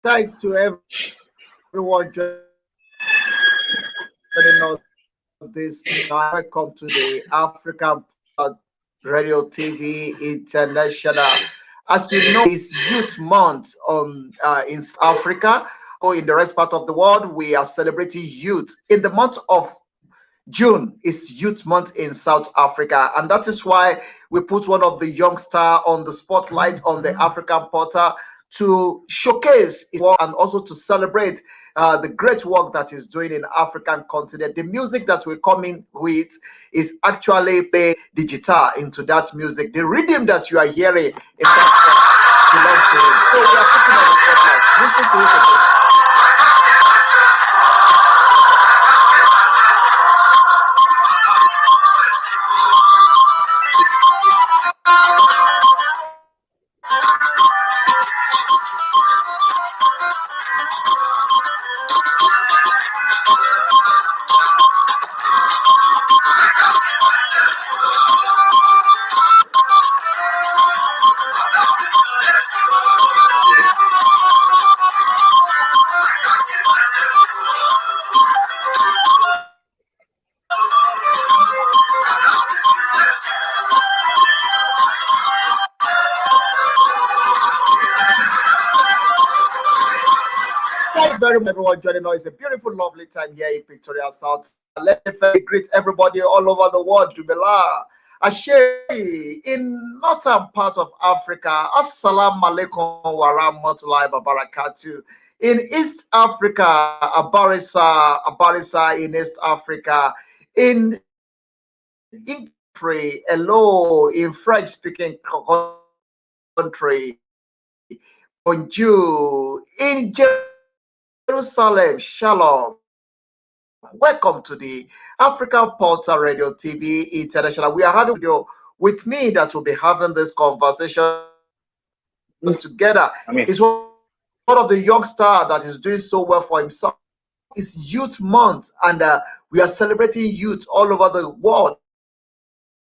Thanks to everyone joining us this night. Welcome to the African Radio TV International. As you know, it's Youth Month in Africa or in the rest part of the world. We are celebrating youth in the month of June is Youth Month in South Africa, and that is why we put one of the youngster on the spotlight on the African Portal to showcase his work and also to celebrate the great work that he's doing in African continent. The music that we come in with is actually play the guitar into that music. The rhythm that you are hearing in that song belongs to him. So we are putting on the spotlight. Listen to it again. Thank you very much, everyone joining us. It's a beautiful, lovely time here in Victoria, South. Let me greet everybody all over the world. Dubela, Ashe, in northern part of Africa. Assalamu alaikum wa rahmatullahi wa barakatuh. In East Africa, Abarisa in East Africa. In English, hello, in French-speaking country. Bonjour. In Jerusalem, shalom. Welcome to the African Portal Radio TV International. We are having a video with me that will be having this conversation together. He's one of the youngsters that is doing so well for himself. It's Youth Month, and we are celebrating youth all over the world.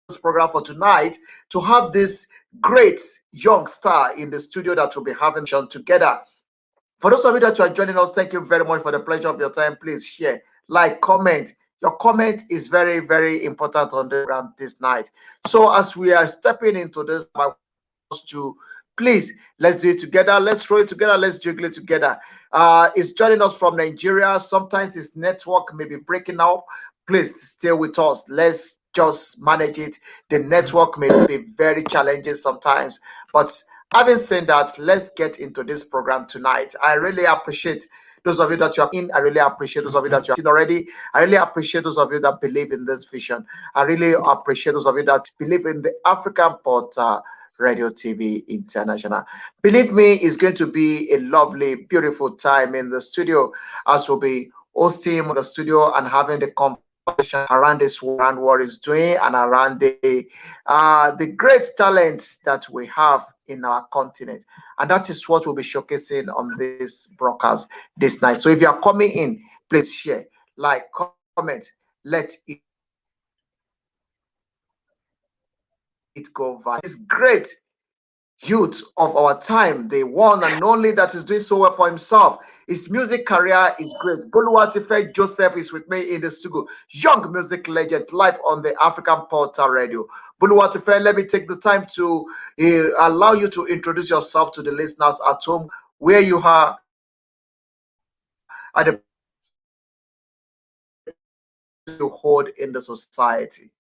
This program for tonight to have this great young star in the studio that will be having together. For those of you that are joining us, thank you very much for the pleasure of your time. Please share, like, comment. Your comment is very, very important on the program this night. So as we are stepping into this, I want us to please let's do it together. Let's throw it together. Let's juggle it together. It's joining us from Nigeria. Sometimes his network may be breaking up. Please stay with us. Let's just manage it. The network may be very challenging sometimes, but having said that, let's get into this program tonight. I really appreciate those of you that you are in. I really appreciate those of you that you have seen already. I really appreciate those of you that believe in this vision. I really appreciate those of you that believe in the African Portal Radio TV International. Believe me, it's going to be a lovely, beautiful time in the studio as we'll be hosting the studio and having the conversation around this, around what it's doing, and around the great talents that we have in our continent. And that is what we'll be showcasing on this broadcast this night. So if you are coming in, please share, like, comment, let it go viral. It's great youth of our time, the one and only that is doing so well for himself. His music career is great. Boluwatife Joseph is with me in the studio. Young music legend, live on the African Portal Radio. Boluwatife, let me take the time to allow you to introduce yourself to the listeners at home, where you are at the to hold in the society?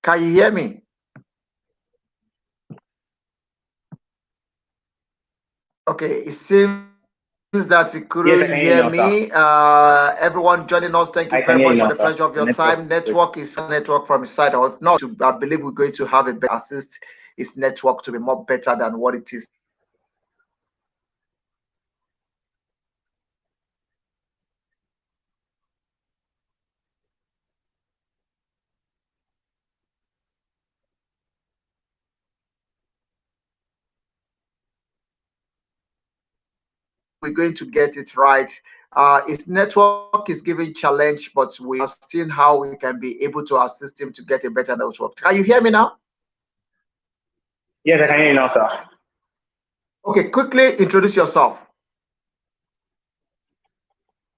Can you hear me? Okay, it seems that you Yes, I couldn't can hear you hear now, sir. me. Everyone joining us, thank you I can very hear you much for now, the sir. pleasure of The your network time. is breaking. Network is network from his side, or if not, I believe we're going to have a better assist his network to be more better than what it is. We're going to get it right. His network is giving challenge, but we are seeing how we can be able to assist him to get a better network. Can you hear me now? Yes, I can hear you now, sir. Okay, quickly introduce yourself.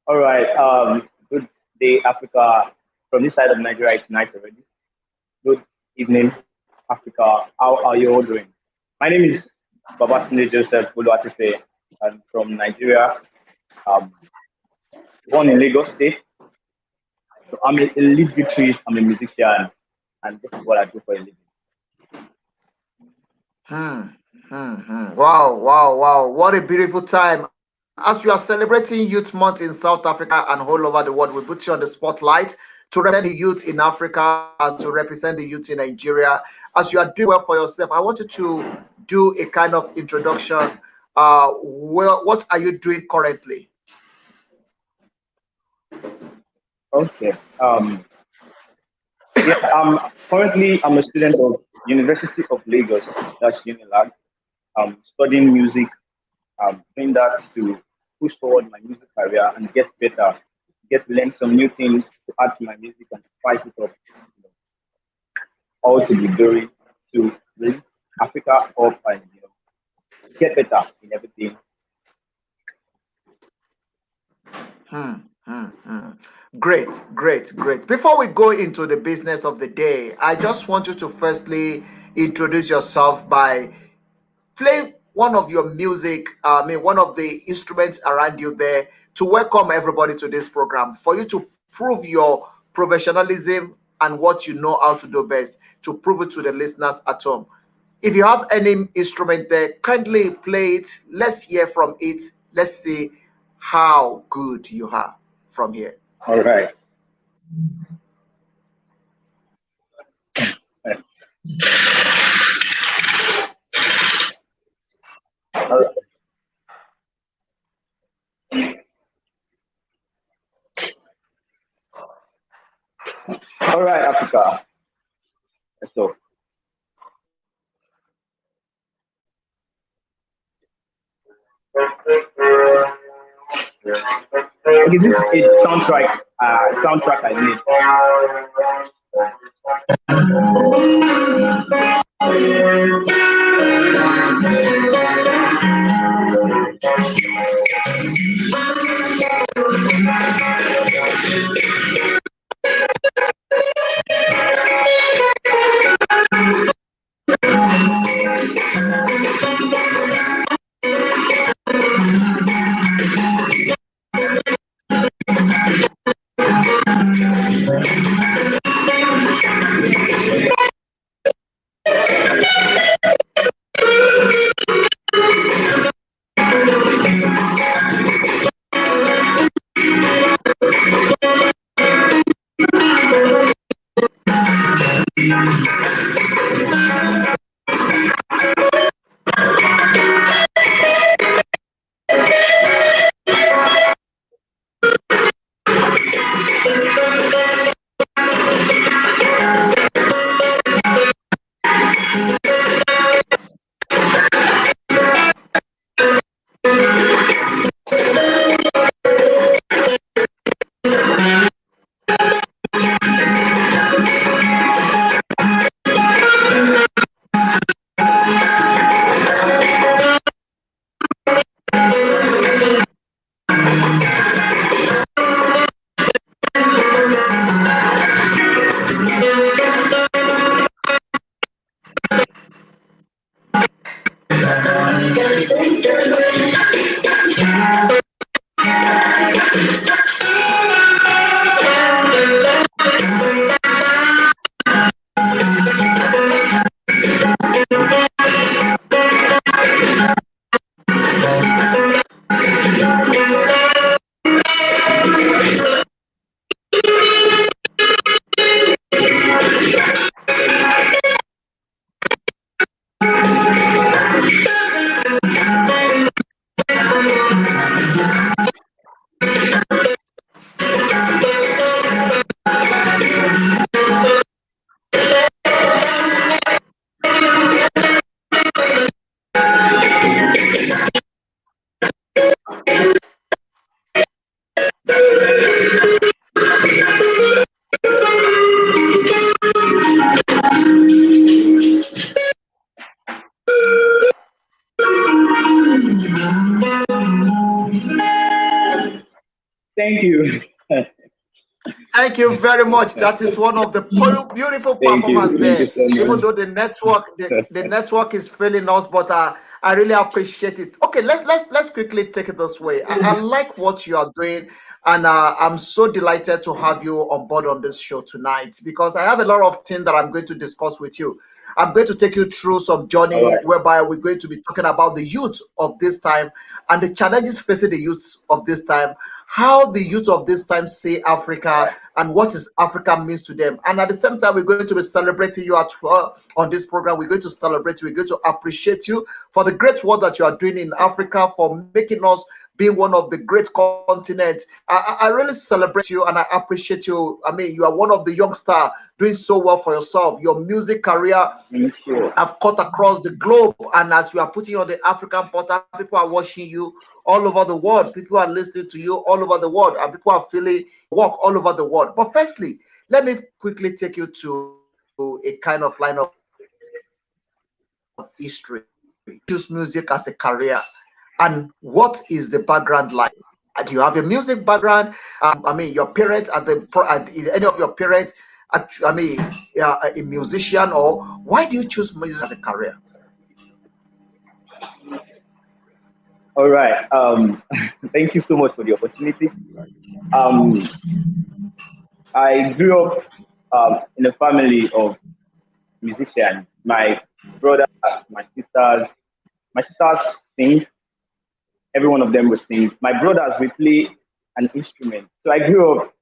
All right. Good day, Africa. From this side of Nigeria, it's night already. Good evening, Africa. How are you all doing? My name is Babatunde Joseph Buluatife. I'm from Nigeria. Um, Born in Lagos State. So I'm a lead guitarist. I'm a musician, and this is what I do for a living. Hmm, Wow, wow, wow. What a beautiful time. As we are celebrating Youth Month in South Africa and all over the world, we put you on the spotlight to represent the youth in Africa and to represent the youth in Nigeria. As you are doing well for yourself, I want you to do a kind of introduction. What are you doing currently? Okay. Yeah. I'm a student of University of Lagos. That's Unilag. Studying music, doing that to push forward my music career and get better, get to learn some new things to add to my music and spice it up. All to be glory to lift Africa up and get better in everything. Hmm, Great, great, great. Before we go into the business of the day, I just want you to firstly introduce yourself by play one of your music, one of the instruments around you there to welcome everybody to this program, for you to prove your professionalism and what you know how to do best, to prove it to the listeners at home. If you have any instrument there, kindly play it. Let's hear from it. Let's see how good you are from here. All right. All right, Africa. So, okay, this is a soundtrack I made. Thank you. Thank you very much. That is one of the beautiful Thank you. performance Thank you there. so Even much. though the network is failing us, but I really appreciate it. Okay, let's quickly take it this way. I like what you are doing, and I'm so delighted to have you on board on this show tonight because I have a lot of things that I'm going to discuss with you. I'm going to take you through some All journey right. whereby we're going to be talking about the youth of this time and the challenges facing the youth of this time, how the youth of this time see All Africa, right. and what is Africa means to them. And at the same time, we're going to be celebrating you on this program. We're going to celebrate you. We're going to appreciate you for the great work that you are doing in Africa, for making us be one of the great continents. I really celebrate you and I appreciate you. I mean, you are one of the young stars doing so well for yourself. Your music career Thank you. have cut across the globe, and as you are putting on the African portal, people are watching you all over the world. People are listening to you all over the world, and people are feeling your work all over the world. But firstly, let me quickly take you to a kind of line of history. Choose music as a career, and what is the background like? Do you have a music background? I mean, your parents are any of your parents? I mean, a musician, or why do you choose music as a career? All right. Thank you so much for the opportunity. Um, I grew up in a family of musicians. My brother, my sisters, my sisters sing. Every one of them will sing. My brothers will play an instrument. So I grew up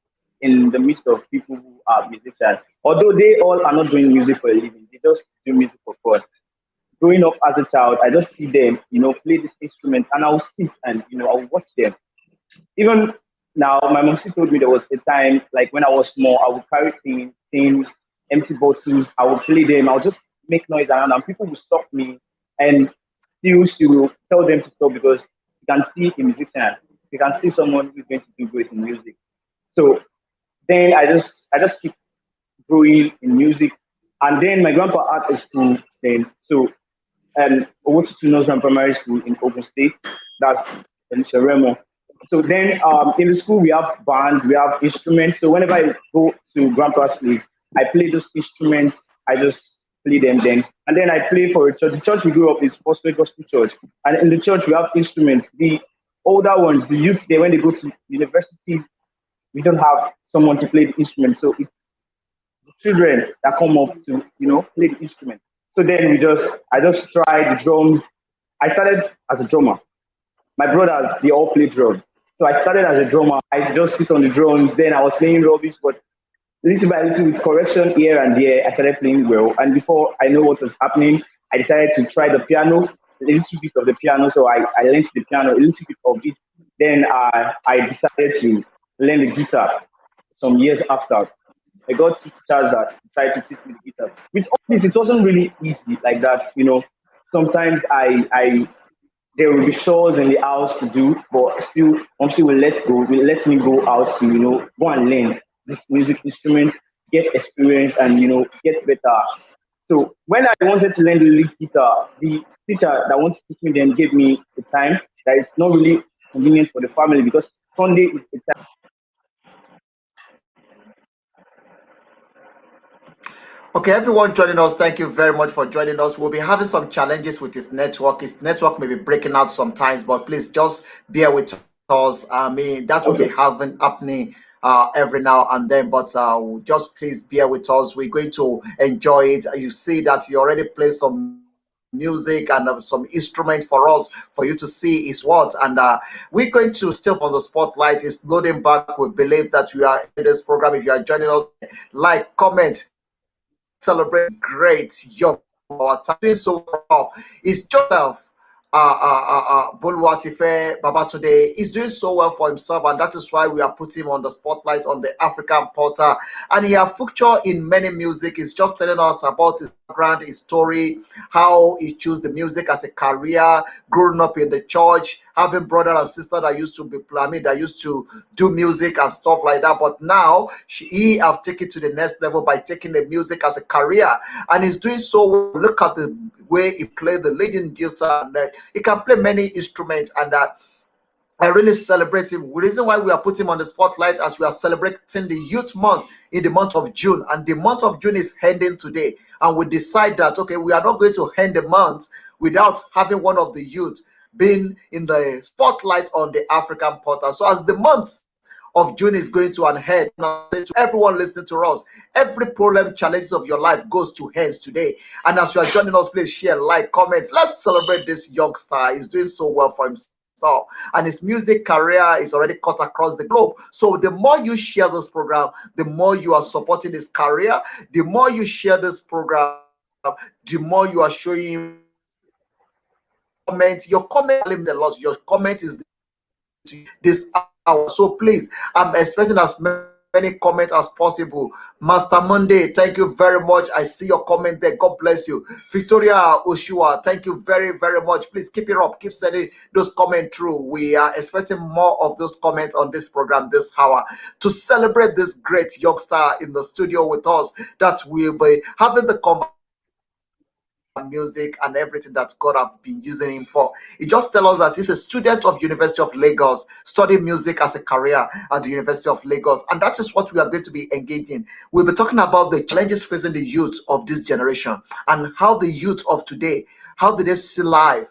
in the midst of people who are musicians. Although they all are not doing music for a living, they just do music for fun. Growing up as a child, I just see them, play this instrument, and I'll sit and I'll watch them. Even now, my mom still told me there was a time, like when I was small, I would carry things, empty bottles, I would play them, I would just make noise around, and people would stop me, and still she will tell them to stop because you can see a musician, you can see someone who's going to do great in music. So then I just keep growing in music, and then my grandpa art is school then. So I went to Nursery Primary School in Ogun State. That's in Sheremo. So then in the school we have band, we have instruments. So whenever I go to grandpa's place, I play those instruments. I just play them then. And then I play for a church. The church we grew up is Gospel Gospel Church. And in the church we have instruments. The older ones, the youth there when they go to university, we don't have someone to play the instrument. So it's the children that come up to, play the instrument. So then I just tried the drums. I started as a drummer. My brothers, they all play drums. So I started as a drummer. I just sit on the drums. Then I was playing rubbish, but little by little, with correction here and there, I started playing well. And before I know what was happening, I decided to try the piano, a little bit of the piano. So I learned the piano, a little bit of it. Then I decided to learn the guitar some years after. I got two teachers that decided to teach me the guitar. With all this, it wasn't really easy like that. Sometimes there will be chores in the house to do, but still, Momsi will let me go out to, go and learn this music instrument, get experience, and, get better. So when I wanted to learn the lead guitar, the teacher that wanted to teach me then gave me the time that it's not really convenient for the family because Sunday is the time. Okay, everyone joining us, thank you very much for joining us. We'll be having some challenges with his network. His network may be breaking out sometimes, but please just bear with us. I mean, that will be Okay. happening every now and then, but just please bear with us. We're going to enjoy it. You see that you already play some music and some instruments for us for you to see is what. And we're going to still put on the spotlight. It's loading back. We believe that you are enjoying this program. If you are joining us, like, comment, celebrate great young of our time. Doing so well. It's Joseph Boluwatife Babatunde is doing so well for himself, and that is why we are putting him on the spotlight on the African portal. And he has featured in many music. He's just telling us about his background, his story, how he chose the music as a career, growing up in the church, having brother and sister that used to be, I mean, that used to do music and stuff like that. But now he have taken it to the next level by taking the music as a career, and he's doing so well. Look at the way he played the leading guitar, and he can play many instruments, and that I really celebrate him. The reason why we are putting him on the spotlight as we are celebrating the Youth Month in the month of June, and the month of June is ending today. And we decide that okay, we are not going to end the month without having one of the youth being in the spotlight on the African portal. So as the month of June is going to an end, I want to say to everyone listening to us, every problem, challenges of your life goes to hands today. And as you are joining us, please share, like, comment. Let's celebrate this youngster. He's doing so well for himself, and his music career is already cut across the globe. So the more you share this program, the more you are supporting his career. The more you share this program, the more you are showing him love. Your comment is the loss. Your comment is this hour. So please, I'm expecting as many comments as possible. Master Monday, thank you very much. I see your comment there. God bless you. Victoria Oshua, thank you very, very much. Please keep it up. Keep sending those comments through. We are expecting more of those comments on this program this hour to celebrate this great youngster in the studio with us that will be having the conversation about music and everything that God have been using him for. He just tell us that he's a student of University of Lagos, studying music as a career at the University of Lagos, and that is what we are going to be engaging. We'll be talking about the challenges facing the youth of this generation and how the youth of today, how do they see life,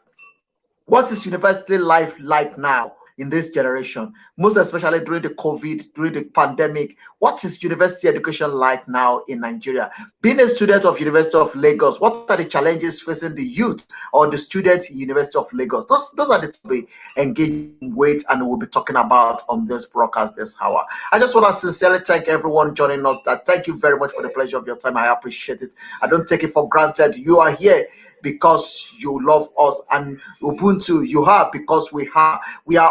what is university life like now in this generation, most especially during the COVID, during the pandemic? What is university education like now in Nigeria? Being a student of University of Lagos, what are the challenges facing the youth or the students in University of Lagos? Those are the things we engaging with and we'll be talking about on this broadcast this hour. I just want to sincerely thank everyone joining us. That thank you very much for the pleasure of your time. I appreciate it. I don't take it for granted. You are here because you love us, and Ubuntu you have because we are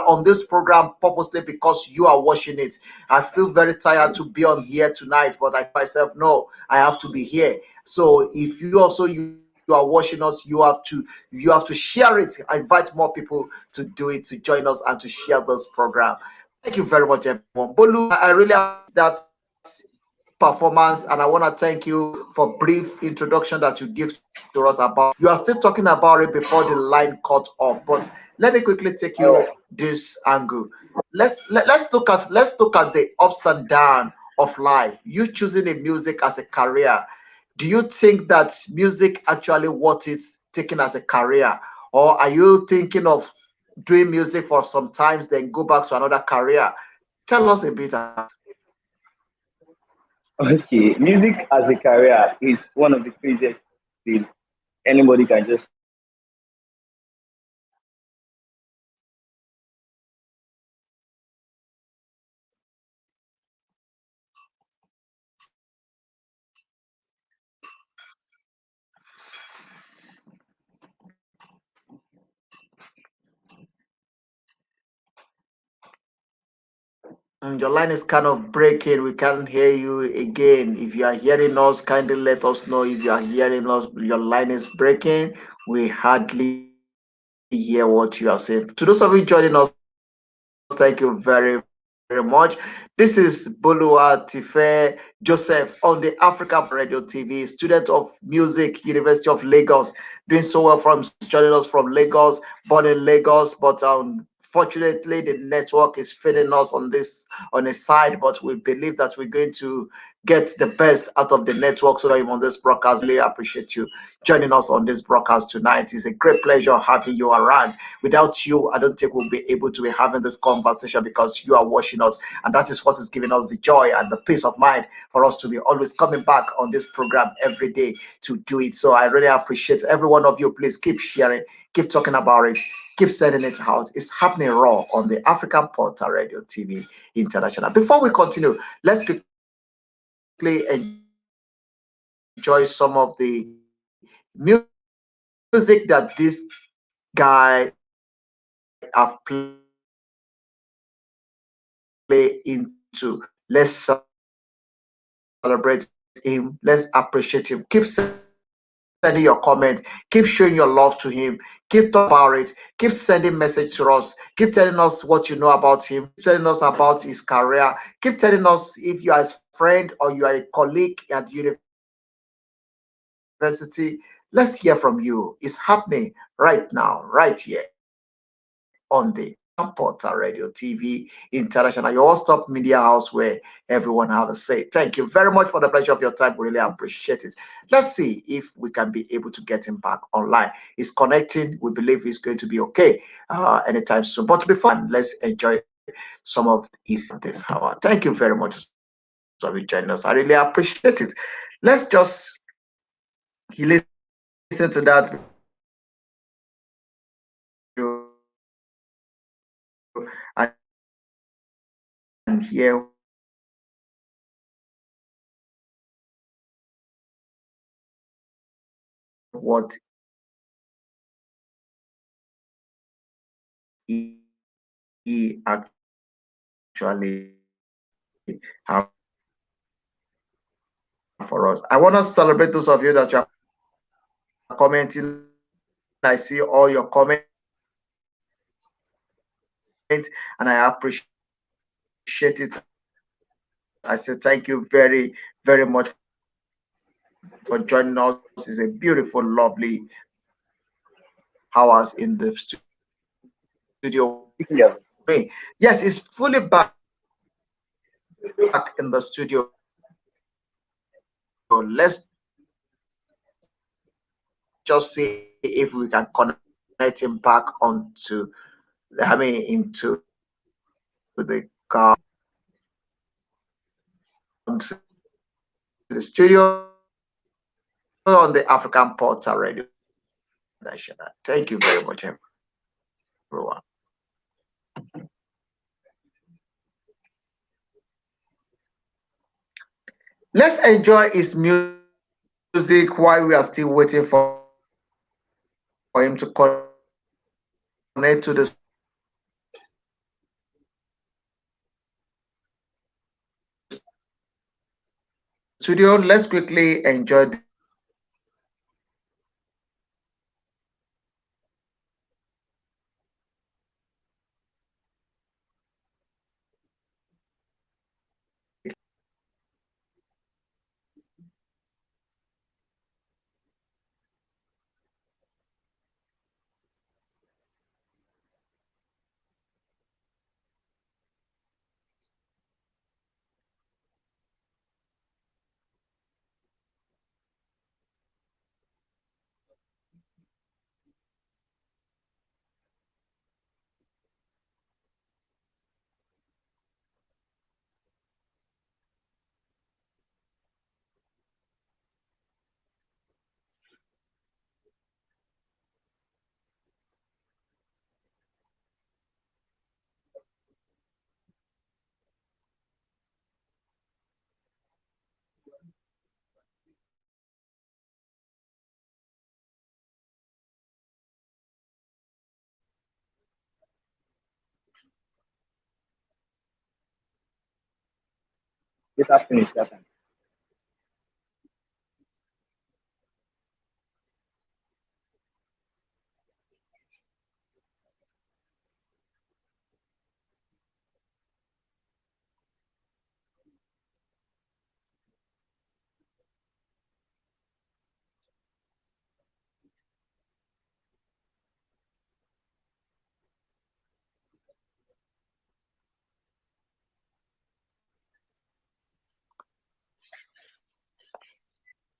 on this program purposely because you are watching it. I feel very tired to be on here tonight, but I myself know I have to be here. So if you are watching us, you have to share it. I invite more people to do it, to join us and to share this program. Thank you very much, everyone. Bolu, I really appreciate that performance, and I want to thank you for brief introduction that you give to us about. You are still talking about it before the line cut off, but let me quickly take All you right. this angle. Let's look at the ups and downs of life. You choosing a music as a career. Do you think that music actually worth it taking as a career, or are you thinking of doing music for some times then go back to another career? Tell us a bit about it. Okay, music as a career is one of the craziest things anybody can just Your line is kind of breaking. We can't hear you again. If you are hearing us, kindly let us know. If you are hearing us, your line is breaking. We hardly hear what you are saying. To those of you joining us, thank you very, very much. This is Bolua Tife Joseph on the Africa Portal Radio TV, student of music, University of Lagos, doing so well from joining us from Lagos, born in Lagos, but unfortunately the network is failing us on his side. But we believe that we're going to get the best out of the network so that I'm on this broadcast. We really appreciate you joining us on this broadcast tonight. It's a great pleasure having you around. Without you, I don't think we'll be able to be having this conversation because you are watching us, and that is what is giving us the joy and the peace of mind for us to be always coming back on this program every day to do it. So I really appreciate every one of you. Please keep sharing, keep talking about it, keep sending it out. It's happening raw on the African Portal Radio TV International. Before we continue, let's quickly enjoy some of the music that this guy have play into. Let's celebrate him. Let's appreciate him. Keep sending it out. It's happening raw on the African Portal Radio TV International. Before we continue, let's quickly enjoy some of the sending your comments. Keep showing your love to him. Keep talking about it. Keep sending message to us. Keep telling us what you know about him. Keep telling us about his career. Keep telling us if you are his friend or you are a colleague at university. Let's hear from you. It's happening right now, right here on the African Portal Radio TV International, your one-stop media house where everyone have a say. Thank you very much for the pleasure of your time. We really appreciate it. Let's see if we can be able to get him back online. He's connecting. We believe he's going to be okay anytime soon. But before let's enjoy some of his this hour. Thank you very much for joining us. I really appreciate it. Let's just listen to that video and hear what he actually have for us. I want to celebrate those of you that are commenting. I see all your comments and I appreciate it. I say thank you very much for joining us. It's a beautiful, lovely hours in the studio with me. Yes, it's fully back in the studio. Let's just see if we can connect him back onto the studio on the African Portal Radio International. Thank you very much, everyone. Let's enjoy his music while we are still waiting for him to connect to the studio. Let's quickly enjoy this music Let us finish that time.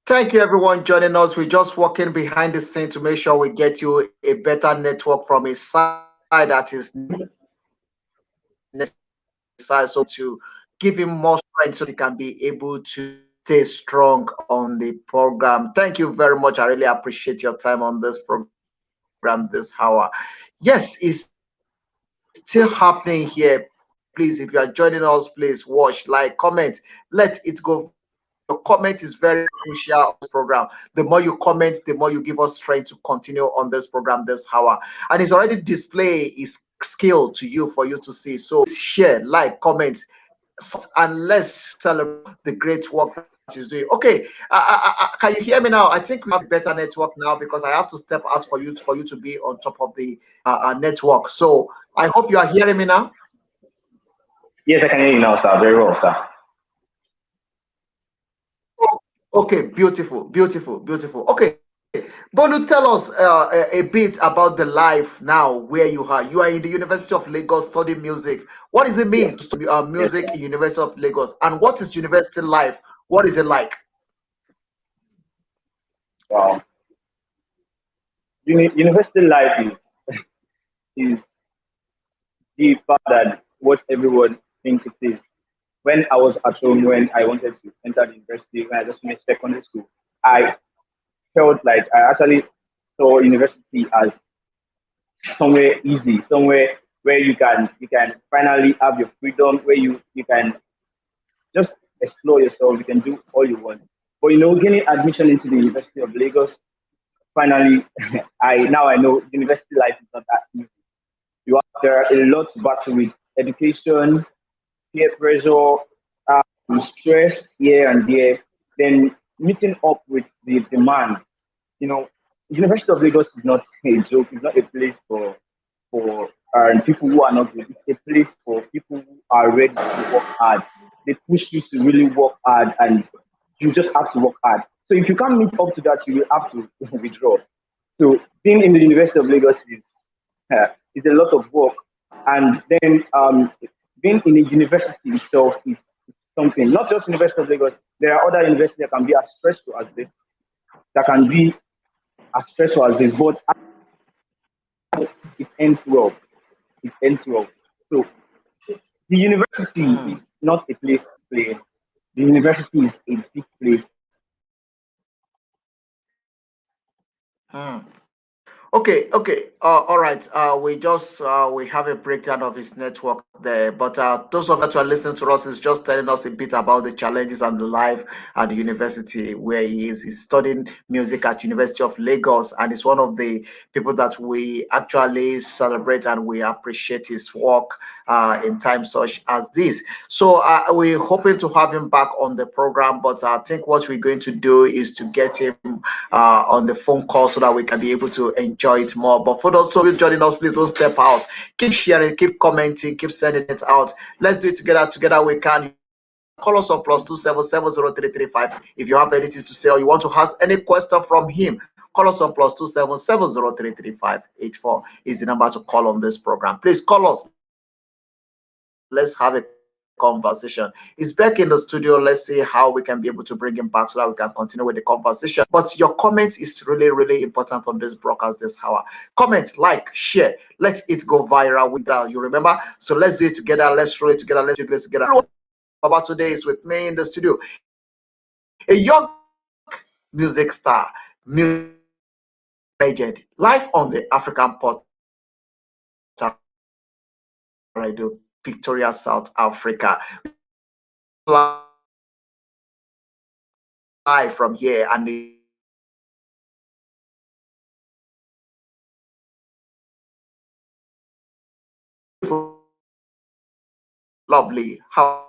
Thank you, everyone, joining us. We're just working behind the scene to make sure we get you a better network from his side at his necessary. So we want to give him more strength so that he can be able to stay strong on the program. Thank you very much. I really appreciate your time on this program this hour. Yes, it's still happening here. Please, if you are joining us, please watch, like, comment. Let it go viral. Your comment is very crucial on this program. The more you comment, the more you give us strength to continue on this program this hour. And he's already display his skill to you for you to see. So please share, like, comment. and let's celebrate the great work that he's doing. Okay, can you hear me now? I think we have a better network now because I have to step out for you to be on top of the network. So I hope you are hearing me now. Yes, I can hear you now, sir. Very well, sir. Okay, beautiful, beautiful, beautiful. Okay, Bolu, tell us a bit about the life now where you are. You are in the University of Lagos studying music. What does it mean Yeah. to study Yes, music sir. in University of Lagos? And what is university life? What is it like? Wow. University life is deeper than what everyone thinks it is. When I was at home, when I wanted to enter the university, when I just finished secondary school, I felt like I actually saw university as somewhere easy, somewhere where you can finally have your freedom, where you can just explore yourself, you can do all you want. But getting admission into the University of Lagos, finally, I know university life is not that easy. There are a lot to battle with education, peer pressure, stress here and there, then meeting up with the demand. You know, University of Lagos is not a joke. It's not a place for people who are not good. It's a place for people who are ready to work hard. They push you to really work hard, and you just have to work hard. So if you can't meet up to that, you will have to withdraw. So being in the University of Lagos is a lot of work, and then being in a university itself is something. Not just University of Lagos. There are other universities that can be as stressful as this. That can be as stressful as this, but it ends well. It ends well. So the university is Hmm. not a place to play. The university is a big place. Hmm. Okay, okay. All right. We have a breakdown of his network there. But those of us who are listening to us is just telling us a bit about the challenges and the life at the university where he is. He's studying music at University of Lagos, and he's one of the people that we actually celebrate and we appreciate his work in times such as this. So we're hoping to have him back on the program. But I think what we're going to do is to get him on the phone call so that we can be able to enjoy it more. But for those of you joining us, please don't step out. Keep sharing, keep commenting, keep sending it out. Let's do it together. Together we can. You can call us on +2770335 if you have anything to say or you want to ask any question from him. Call us on +277033584 is the number to call on this program. Please call us. Let's have a conversation. He's back in the studio. Let's see how we can be able to bring him back so that we can continue with the conversation. But your comment is really, really important on this broadcast this hour. Comment, like, share, let it go viral. You remember? So let's do it together. Let's roll it together. Let's do it together. Hello, Baba today is with me in the studio. A young music star, music legend, live on the African Portal Radio, Victoria, South Africa. We are live from here, and we are coming lovely. How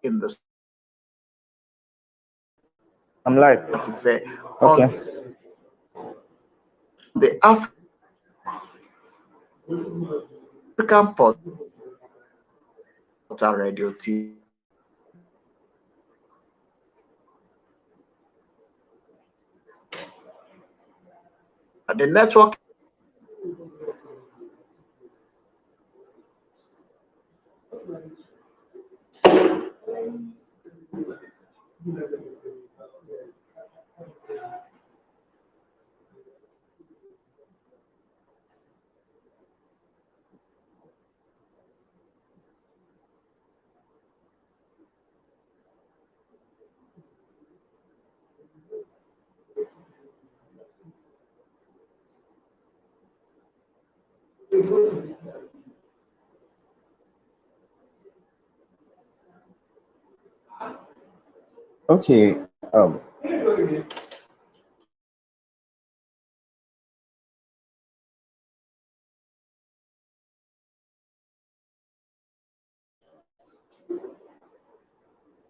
in the I'm live. fair Okay. on the African Portal Radio TV. The network Okay.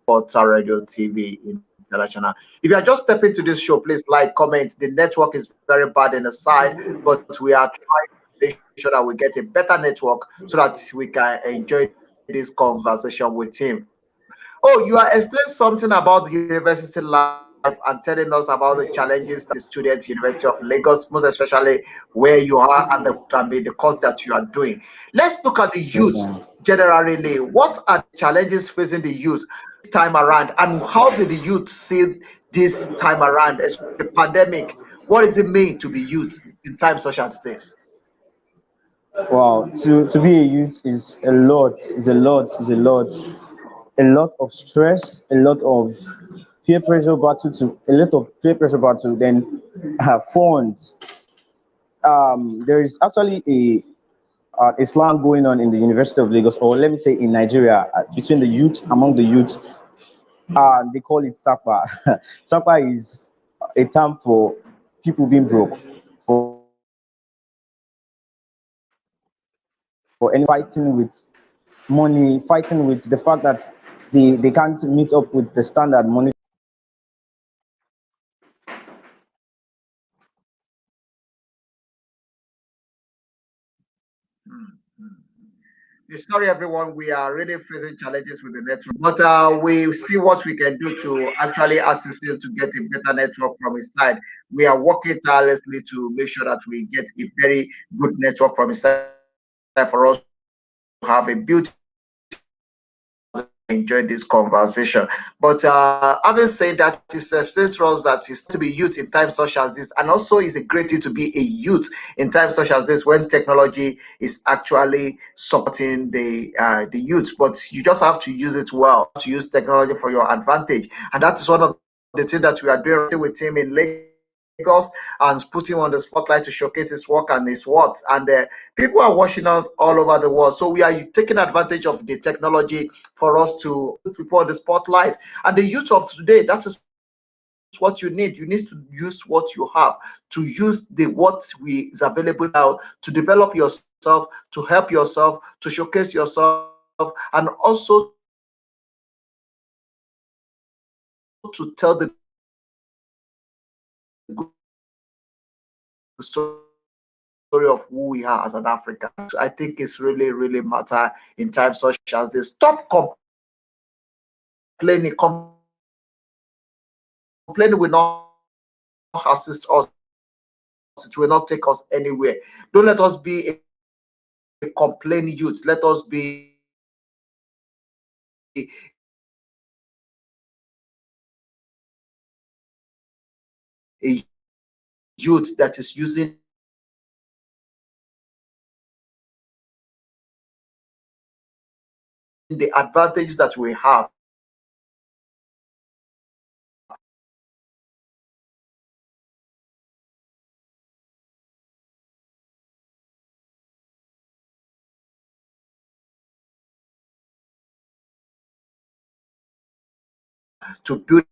Portal Radio TV International. If you are just stepping to this show, please like, comment. The network is very bad in the side, but we are trying to make sure that we get a better network so that we can enjoy this conversation with him. Oh, you are explaining something about the university life and telling us about the challenges that the students, University of Lagos, most especially where you are and the can be the course that you are doing. Let's look at the youth Yeah. generally. What are the challenges facing the youth this time around, and how do the youth see this time around, especially the pandemic? What does it mean to be youth in times such as this? Wow, to be a youth a lot of stress, a lot of peer pressure battle. Then funds. There is actually a slang going on in the University of Lagos, or let me say in Nigeria, between the youth, among the youth. They call it SAPA. SAPA is a term for people being broke, for any fighting with money, fighting with the fact that they can't meet up with the standard money. Sorry, everyone. We are really facing challenges with the network, but we see what we can do to actually assist him to get a better network from his side. We are working tirelessly to make sure that we get a very good network from his side for us to have a beautiful conversation with him and enjoy this conversation. But having said that, it says to us that it's to be youth in times such as this, and also it's a great thing to be a youth in times such as this when technology is actually supporting the youth. But you just have to use it well, to use technology for your advantage, and that is one of the things that we are doing right with him in Lagos and put him on the spotlight to showcase his work and his worth. And people are watching out all over the world. So we are taking advantage of the technology for us to put people on the spotlight. And the youth of today, that is what you need. You need to use what you have, to use the what is available now, to develop yourself, to help yourself, to showcase yourself, and also to tell the good story of who we are as an African. So I think it's really, really matter in times such as this. Stop complaining, come together and tell the good story of who we are as an African. I think it's really, really matter in times such as this. Stop complaining. Complaining will not assist us. It will not take us anywhere. Don't let us be a complaining youth. Let us be a youth that is using the advantages that we have to build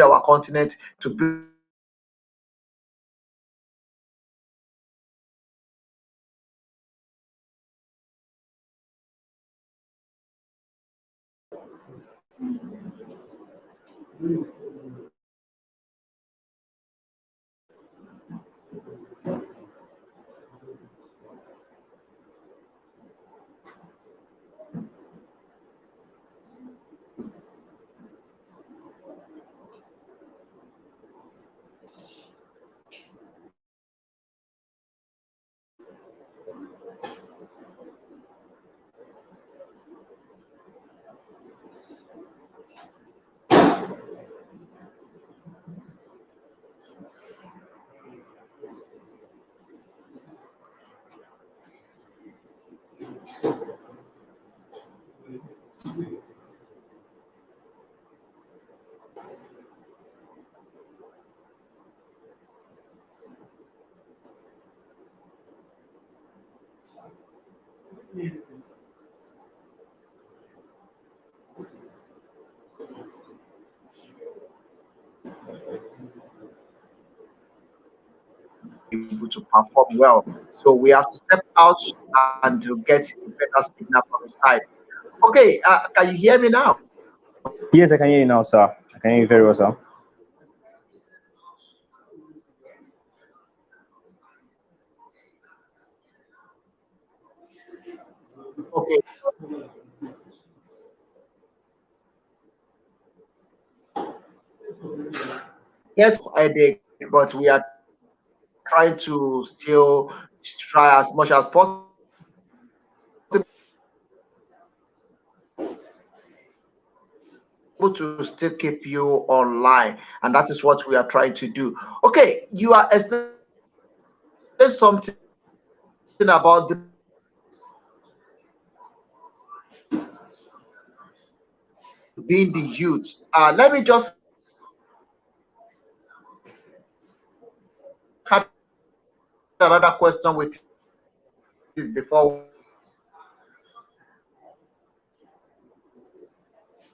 our continent, to build our country, to build our nation. So I think it's really, really matter in times such as this. Stop complaining. Able to perform well. So we have to step out and to get a better signal from his side. Okay, can you hear me now? Yes, I can hear you now, sir. I can hear you very well, sir. Okay, get headache, but we are trying to still try as much as possible to keep you online, and that is what we are trying to do. Okay, you are able to still keep you online, and that is what we are trying to do. Okay, you are explaining something about the being the youth, what is Africa really look like today? Let me just had another question with you before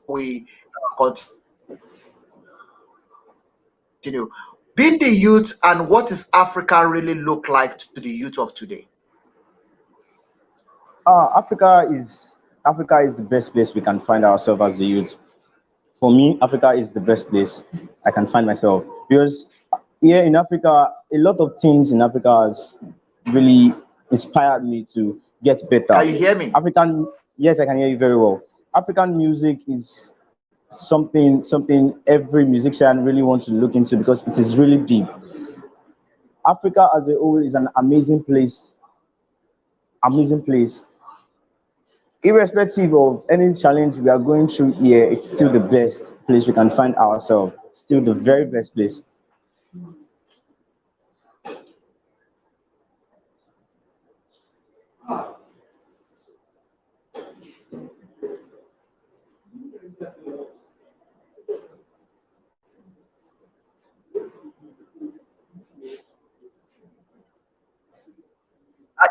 we continue. Being the youth, and what is Africa really look like to the youth of today? Africa is the best place we can find ourselves as the youth. For me, Africa is the best place I can find myself because here in Africa, a lot of things in Africa has really inspired me to get better. Can you hear me? African, yes, I can hear you very well. African music is something every musician really wants to look into because it is really deep. Africa as a whole is an amazing place. Irrespective of any challenge we are going through here, it's still the best place we can find ourselves. Still the very best place.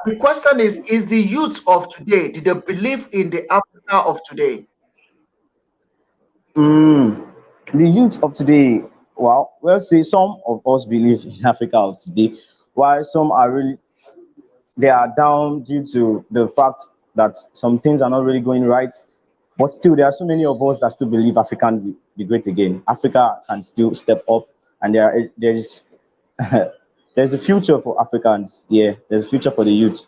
The question is the youth of today, did they believe in the Africa of today? Mm, the youth of today, well, say some of us believe in Africa of today, while some are really they are down due to the fact that some things are not really going right. But still, there are so many of us that still believe Africa can be great again. Africa can still step up, and there is there's a future for Africans. Yeah, there's a future for the youth.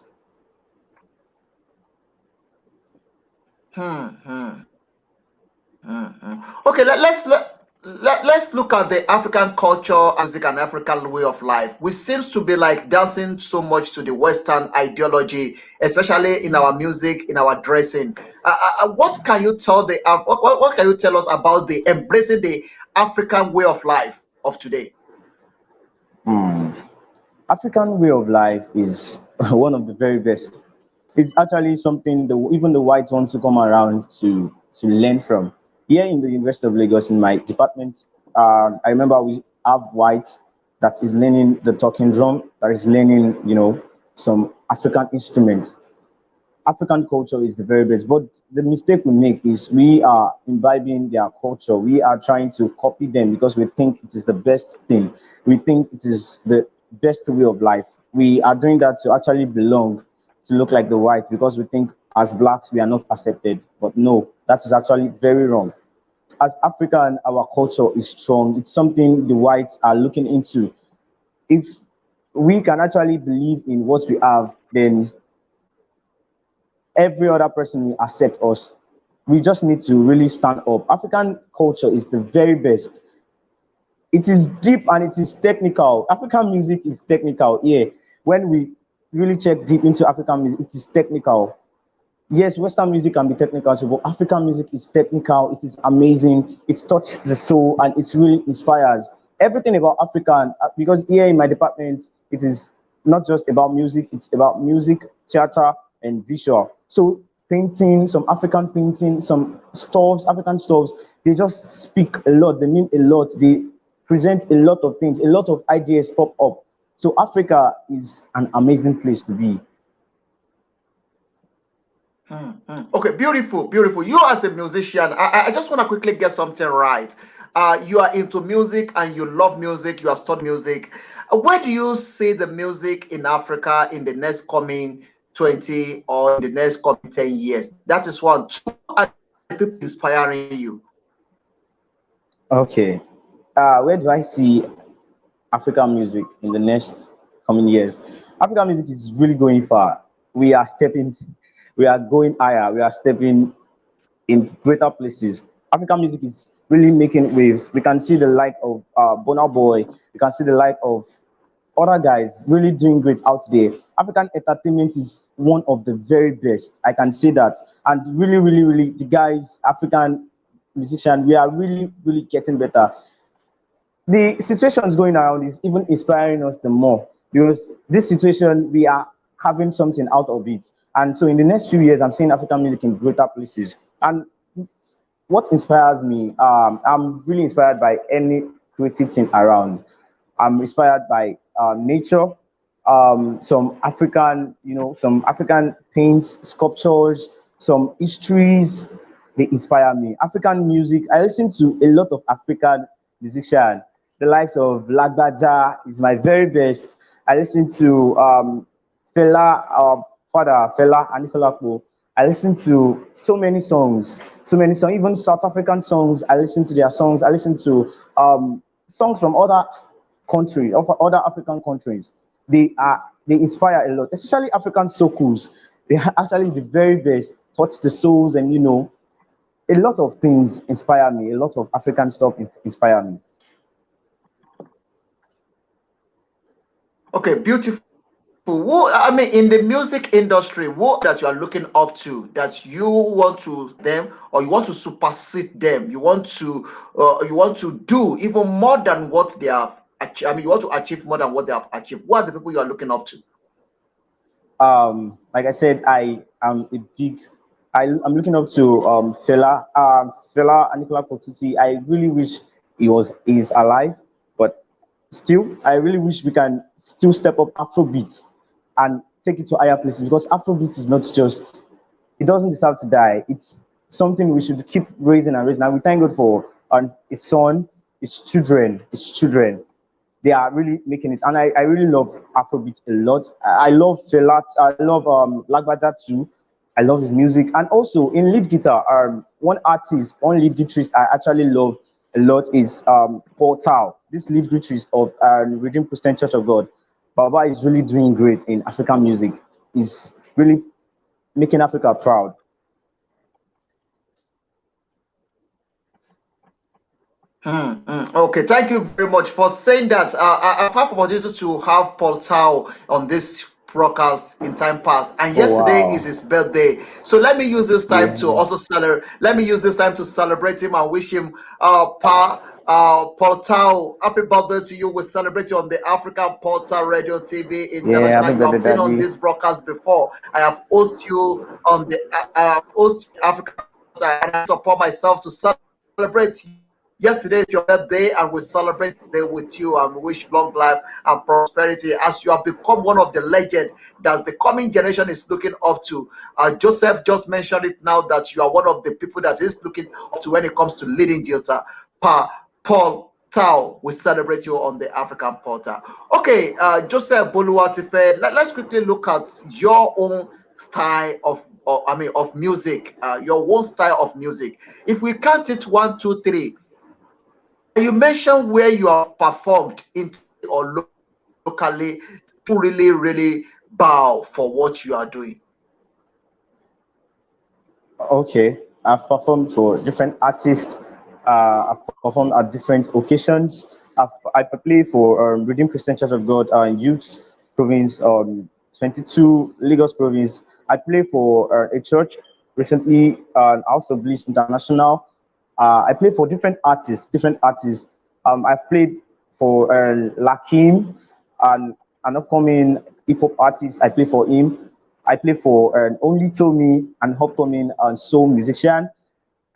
Okay, let's look at the African culture and music and African way of life. We seems to be like dancing so much to the Western ideology, especially in our music, in our dressing. What can you tell what can you tell us about the embracing the African way of life of today? Hmm. African way of life is one of the very best. It's actually something even the whites want to come around to learn from. Here in the University of Lagos, in my department, I remember we have whites that is learning the talking drum, that is learning, some African instruments. African culture is the very best. But the mistake we make is we are imbibing their culture. We are trying to copy them because we think it is the best thing. We think it is the best way of life. We are doing that to actually belong, to look like the whites because we think as blacks we are not accepted. But no, that is actually very wrong. As African, our culture is strong. It's something the whites are looking into. If we can actually believe in what we have, then every other person will accept us. We just need to really stand up. African culture is the very best. It is deep and it is technical. African music is technical. Yeah. When we really check deep into African music, it is technical. Yes, Western music can be technical too, but African music is technical. It is amazing. It touches the soul and it really inspires everything about African. Because here in my department, it is not just about music. It's about music, theater, and visual. So painting, some African painting, some stuffs, African stuffs. They just speak a lot. They mean a lot. They present a lot of things. A lot of ideas pop up. So Africa is an amazing place to be. Okay, beautiful, beautiful. You as a musician, I just want to quickly get something right. You are into music and you love music. You are studying music. Where do you see the music in Africa in the next coming 20 or in the next coming 10 years? That is one. Two, people inspiring you? Okay. Where do I see African music in the next coming years? African music is really going far. We are stepping, we are going higher. We are stepping in greater places. African music is really making waves. We can see the light of Burna Boy. We can see the light of other guys really doing great out there. African entertainment is one of the very best. I can say that. And really, really, really, the guys, African musicians, we are really, really getting better. The situations going around is even inspiring us the more because this situation we are having something out of it. And so in the next few years, I'm seeing African music in greater places. And what inspires me, I'm really inspired by any creative thing around. I'm inspired by nature, some African, some African paints, sculptures, some histories. They inspire me. African music. I listen to a lot of African musicians. The likes of Lagbaja is my very best. I listen to Fela, father Fela Anikolapo. I listen to so many songs, even South African songs. I listen to their songs. I listen to songs from other countries, of other African countries. They inspire a lot, especially African soukous. They are actually the very best, touch the souls, and a lot of things inspire me. A lot of African stuff inspire me. Okay, beautiful. I mean, in the music industry, what that you are looking up to that you want to them or you want to supersede them? You want to do even more than what they have achieved. I mean, you want to achieve more than what they have achieved. What are the people you are looking up to? Like I said, I am a big. I'm looking up to Fela Nicola Kotuti. I really wish he's alive, but still, I really wish we can still step up Afrobeat and take it to higher places because Afrobeat is not just. It doesn't deserve to die. It's something we should keep raising and raising. And we thank God for his son, his children they are really making it. And I really love Afrobeat a lot. I love Fela, I love Lagbaja too. I love his music. And also in lead guitar, one lead guitarist I actually love a lot is Paul Tao, this lead guitarist of Redeemed Christian Church of God. Baba is really doing great in African music. He's really making Africa proud. Okay, thank you very much for saying that. I've had opportunity to have Paul Tao on this broadcast in time past, and Oh yesterday is wow. his birthday. So let me use this time to Yeah. also celebrate. Let me use this time to celebrate him and wish him, Paul Tao, happy birthday to you. We celebrate you on the African Portal Radio TV Yeah, International. happy You birthday, have been on daddy. this broadcast before. I have hosted you on the African Portal, and I support myself to celebrate you. Yesterday is your birthday, and we celebrate the day with you and we wish you long life and prosperity as you have become one of the legend that the coming generation is looking up to. Joseph just mentioned it now that you are one of the people that is looking up to when it comes to leading just Paul Tao. We celebrate you on the African Portal. Okay, Joseph Boluwatife, let's quickly look at your own style of music, your own style of music. If we count it one, two, three, you mentioned where you have performed internationally or locally, people really bow for what you are doing. Okay, I've performed for different artists. I've performed at different occasions. I play for Redeemed Christian Church of God in Youth Province, 22 Lagos Province. I play for a church recently, House of Bliss International. I play for different artists. I've played for Lakim, an, an upcoming hip hop artist. I play for him. I play for Only Tommy, an upcoming soul musician,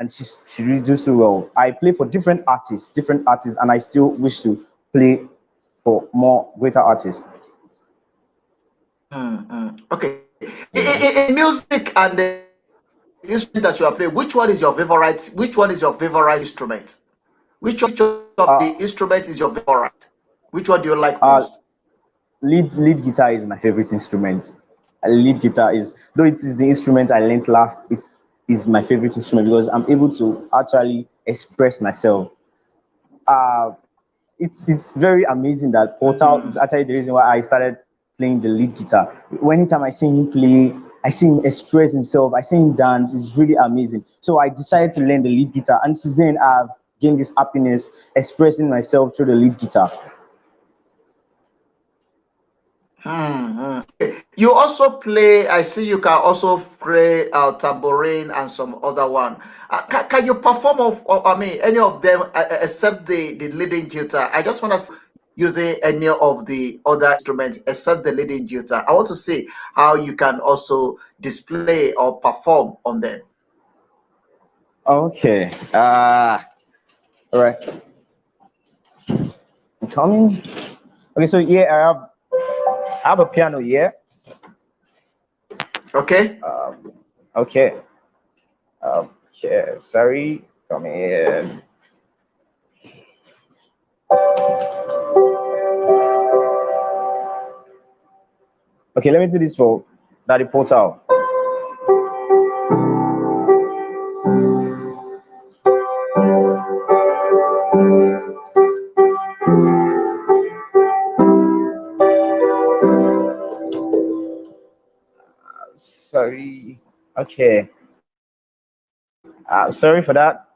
and she really does so well. I play for different artists, and I still wish to play for more greater artists. Okay. Yeah. In music and the instrument that you are playing, which one is your favorite? Which one is your favorite instrument? Which of the instrument is your Uh, favorite? Which one do you like most? uh, lead guitar is my favorite instrument. Lead guitar is though it is the instrument I learned last. is my favorite instrument because I'm able to actually express myself. Uh, it's very amazing that Portal is Hmm. actually the reason why I started playing the lead guitar. Anytime I see him play, I see him express himself, I see him dance, it's really amazing. So I decided to learn the lead guitar, and since then I've gained this happiness expressing myself through the lead guitar. Okay. You also play, I see you can also play tambourine and some other one. Can you perform I mean, any of them except the leading guitar? I just want to see using any of the other instruments except the leading guitar. I want to see how you can also display or perform on them. Okay. All right. I'm coming. Okay, so yeah, I have a piano here. Okay? Okay. Okay. Sorry. Come here. Okay, let me do this for Daddy Portal. Sorry. Okay. Sorry for that.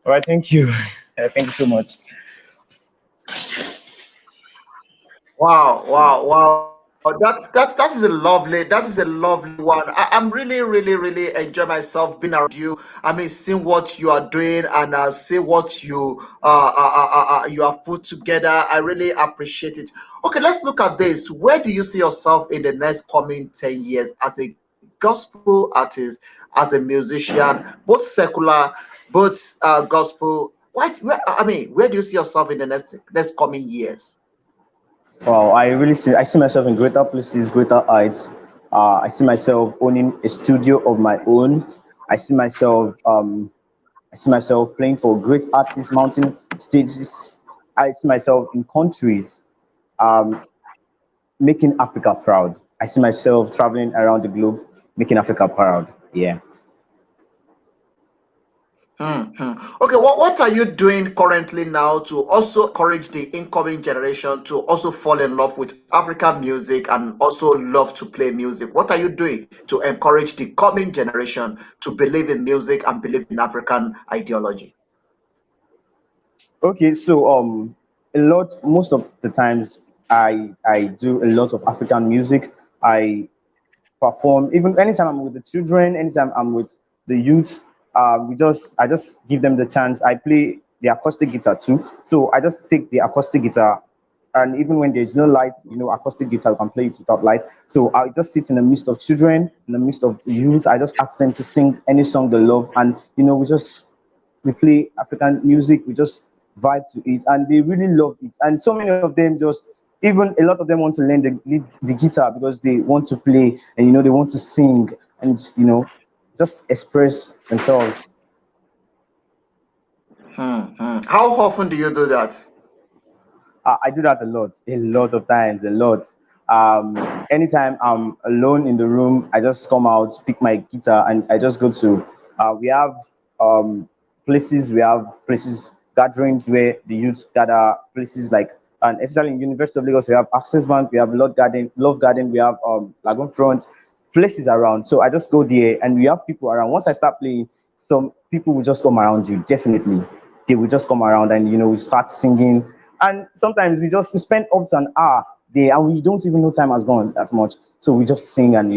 All right. Thank you. Thank you so much. Wow, wow, wow. That is a lovely one. I'm really enjoy myself being around you. I mean, seeing what you are doing and see what you have put together. I really appreciate it. Okay, let's look at this. Where do you see yourself in the next coming 10 years as a gospel artist, as a musician, both secular, both gospel? I mean, where do you see yourself in the next coming years? Wow, I see myself in greater places, greater heights. I see myself owning a studio of my own. I see myself I see myself playing for great artists, mountain stages. I see myself in countries, um, making Africa proud. I see myself traveling around the globe, making Africa proud. Yeah. Okay, what are you doing currently now to also encourage the incoming generation to also fall in love with African music and also love to play music? What are you doing to encourage the coming generation to believe in music and believe in African ideology? Okay, so most of the times I do a lot of African music. I perform even anytime I'm with the children, anytime I'm with the youth. I just give them the chance. I play the acoustic guitar too, so I just take the acoustic guitar, and even when there's no light, acoustic guitar you can play it without light. So I just sit in the midst of children, in the midst of the youth. I just ask them to sing any song they love, and we play African music, we just vibe to it, and they really love it. And so many of them just, even a lot of them want to learn the guitar because they want to play, and they want to sing, and just express themselves. How often do you do that? I do that a lot of times, a lot. Anytime I'm alone in the room, I just come out, pick my guitar, and I just go to. We have um, we have places, gatherings where the youth gather, places like, and especially in University of Lagos, we have Access Bank, we have Love Garden, we have Lagoon Front, places around. So I just go there, and we have people around. Once I start playing, some people will just come around you, definitely. they will just come around and we start singing. And sometimes we spend up to an hour there and we don't even know time has gone that much. So we just sing and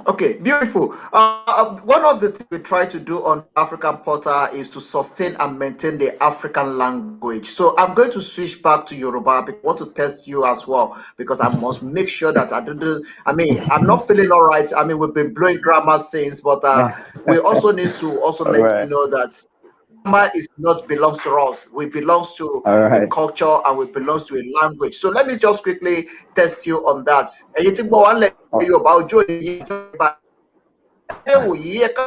Okay, beautiful. One of the things we try to do on African Portal is to sustain and maintain the African language. So I'm going to switch back to Yoruba because I want to test you as well because I must make sure that I don't. I mean, I'm not feeling all right. I mean, we've been blowing grammar since, but we also need to also all let right, you know that grammar is not belongs to us. We belongs to all a right. culture and we belongs to a language. So let me just quickly test you on that. Ẹ̀yin tí gbọ́ wá nílẹ̀ Oh, Yorùbá ojú òní yìí ìjọba ẹ̀wò yìí ẹ̀ka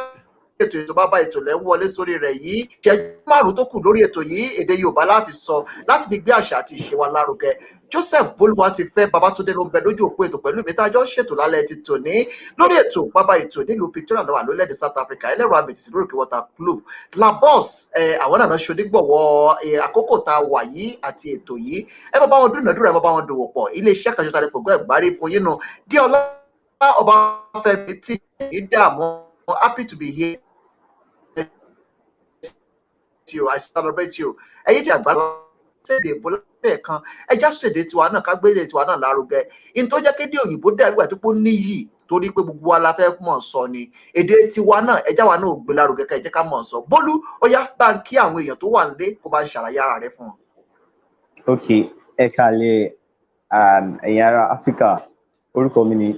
ètò ètò bàbá ètò lẹ́ ń wọlé sórí rẹ̀ yìí ìṣẹ́jú márùn-ún tó kù lórí ètò yìí èdè Yorùbá láfi sọ láti fi gbé àṣà àti ìṣe wa lárugẹ. Joseph Bolúwatifẹ́ Babátúndé ló ń bẹ lójú òpó ètò pẹ̀lú mi tá a jọ ń ṣètò lálẹ́ ti tòní lórí ètò bàbá ètò nílùú Victoria náà wà lórílẹ̀‐èdè South Africa ẹlẹ́rọ àmìtìsí lórí òkè water clove labos àwọn náà ṣonígbọ̀wọ́ àkókò tá a wà yìí àti ètò yìí ẹ bá wọn dúnàdúrà ẹ bá wọn dòwò pọ̀ iléeṣẹ́ kan ṣoṣo tàbí fògbọ́ ẹ̀gbárí fún yín nu Díọlá Ọbáfẹ́mi tí ì dààmú happy to be here you I celebrate you ẹ̀yin tí àgbà ṣèdè èbó lẹ́ẹ̀kan ẹjá ṣèdè tiwa náà ká gbé èdè tiwa náà lárugẹ in tó jẹ́ kéde òyìnbó dàgbà tó pọ̀ níyì torí pé gbogbo wa la fẹ́ mọ̀ sọ ni èdè tiwa náà ẹjá wa náà ò gbé lárugẹ ká ẹ jẹ́ ká mọ̀ sọ Bólú ó yá bá ń kí àwọn èèyàn tó wà nílé kó bá ń ṣàlàyé ara rẹ fún wọn. ok, ẹ kàlẹ̀ ẹ̀yin ará Áfíríkà, orúkọ mi ni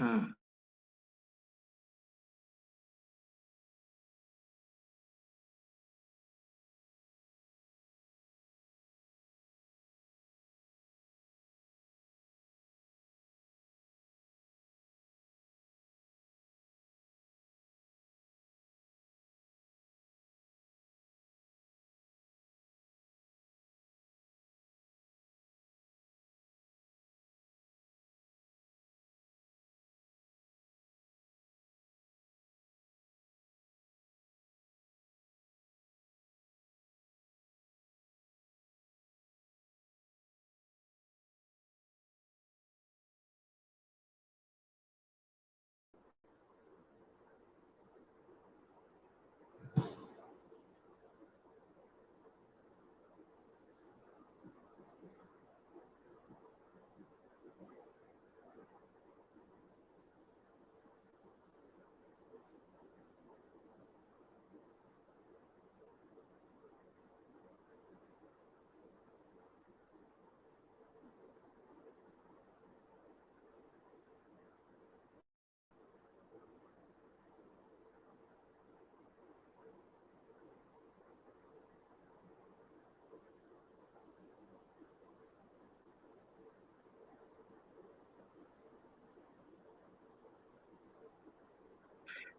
Hmm.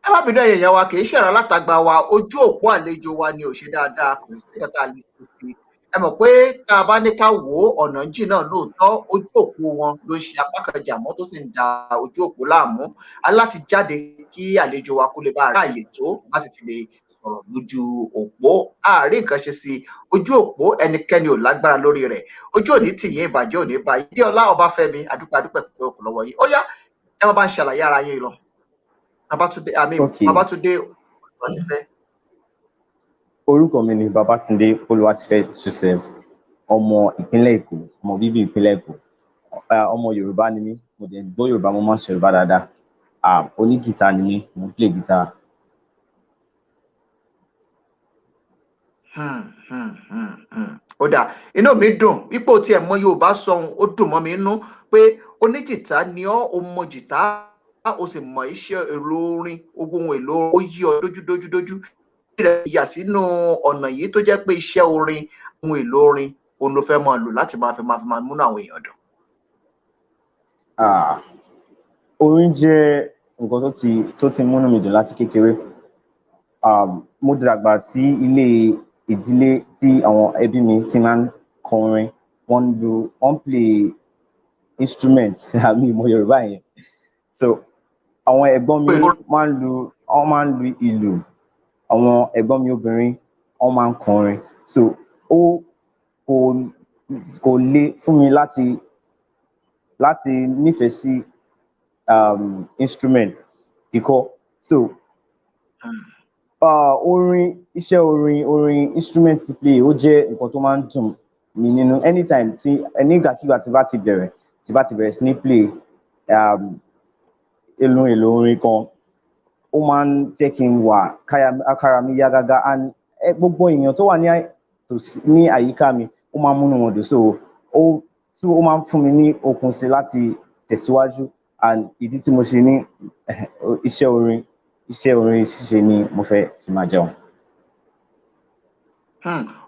ẹ má bínú ẹ̀yin èèyàn wa kì í ṣẹ̀rọ alátagbà wa ojú òpó àlejò wa ni ò ṣe dáadáa kò sí nǹkan tá a lè ṣe sí i ẹ mọ̀ pé tá a bá ní ká wò ó ọ̀nà jìn náà lóòótọ́ ojú òpó wọn ló ń ṣe apá kan jàmọ́ tó sì ń da ojú òpó láàmú aláti jáde kí àlejò wa kó lè bá ráàyè tó láti fi lè sọ̀rọ̀ lójú òpó àárín nǹkan ṣe sí ojú òpó ẹnikẹ́ni ò lágbára lórí rẹ̀ ojú òní tìyín ìbàjẹ́ òní bá yìí Díọlá Ọbáfẹ́mi adúpẹ́ pé òkú lọ́wọ́ yìí ó yá ẹ má bá ń ṣàlàyé ara yín lọ. ok, Babátúndé Olúwatifẹ́. orúkọ mi ni Babátúndé Olúwatifẹ́ Joseph, ọmọ ìpínlẹ̀ Èkó, ọmọ bíbí ìpínlẹ̀ Èkó. Ọmọ Yorùbá ni mí, mo dẹ̀ gbọ́ Yorùbá, mo máa ń sọ Yorùbá dáadáa. Oní gìtá ni mí, mo ń play guitar. Ó dáa inú mi dùn ipò tí ẹ mọ Yorùbá sọhun ó dùn mọ́ mi nínú pé oníjìtá ni ọ́ o mọ jìtá o sì mọ iṣẹ́ èlò orin ogun ohun èlò ó yí ọ dójú rẹ̀ yà sínú ọ̀nà yìí tó jẹ́ pé iṣẹ́ orin ohun èlò orin òun ló fẹ́ máa lò láti máa múnú àwọn èèyàn dùn. Orin jẹ́ nǹkan tó ti múnú mi dùn láti kékeré. mo dàgbà sí ilé ìdílé tí àwọn ẹbí mi ti máa ń kọrin, wọ́n ń play instrument àmì ìmọ̀ Yorùbá yẹn. So àwọn ẹ̀gbọ́n mi wọ́n máa ń lu ìlù, àwọn ẹ̀gbọ́n mi obìnrin wọ́n máa ń kọrin. So ó kò kò le fún mi láti nífẹ̀ẹ́ sí instrument kíkọ. So orin instrument play ó jẹ́ nǹkan tó máa ń dùn mí nínú anytime nígbàkigbà tí bá ti bẹ̀rẹ̀ sí ní play um, èlò orin kan, ó máa ń jẹ́ kí n wà kára mi yá gágá, and gbogbo èèyàn tó wà ní àyíká mi ó máa ń múnú wọn dùn. So ó máa ń fún mi ní okun sí láti tẹ̀síwájú, and ìdí tí mo ṣe ní iṣẹ́ orin ṣíṣe ni mo fẹ́ fi máa jẹun.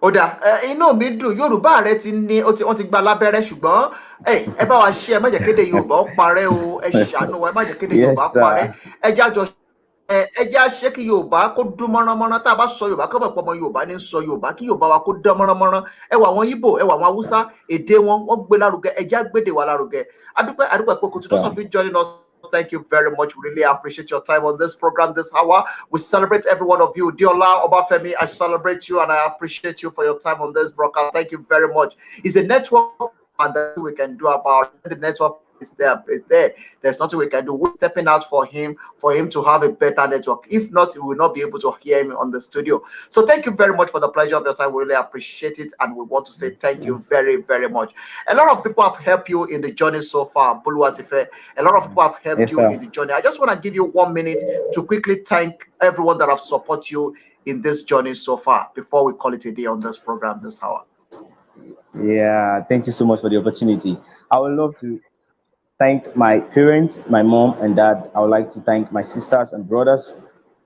Ó dáa, inú mi dùn. Yorùbá rẹ ti ní wọ́n ti gba lábẹ́rẹ́, ṣùgbọ́n ẹ bá wa ṣe, ẹ má jẹ́ kéde Yorùbá ó parẹ́ o, ẹ ṣàánú wa, ẹ má jẹ́ kéde Yes, Yorùbá parẹ́. sir. ẹ jẹ́ àjọ ẹ jẹ́ àṣẹ kí Yorùbá kó dún mọ́ránmọ́rán. Tá a bá sọ Yorùbá kọ́ mọ̀ pé ọmọ Yorùbá ní sọ Yorùbá, kí Yorùbá wa kó dán mọ́ránmọ́rán. Ẹ wà àwọn Ìgbò, ẹ wà àwọn Haúsá, èdè wọn wọ́n gbé lárugẹ, ẹ jẹ́ àgbèdè wa lárugẹ. Adúpẹ́ pé kò Yes, tí, those sir. of you joining us, thank you very much. We really appreciate your time on this program this hour. We celebrate every one of you. Diola Obafemi, I celebrate you and I appreciate you for your time on this broadcast. Thank you very much. It's a network, and that's what we can do about it. The network is there. It's there. There's nothing we can do. We're stepping out for him to have a better network. If not, we will not be able to hear him on the studio. So thank you very much for the pleasure of your time. We really appreciate it, and we want to say thank you very, very much. A lot of people have helped you in the journey so far, Buluwatife. A lot of people have helped Yes, you in sir. the journey. I just want to give you 1 minute to quickly thank everyone that have supported you in this journey so far before we call it a day on this program this hour. Yeah, thank you so much for the opportunity. I would love to thank my parents, my mom and dad. I would like to thank my sisters and brothers.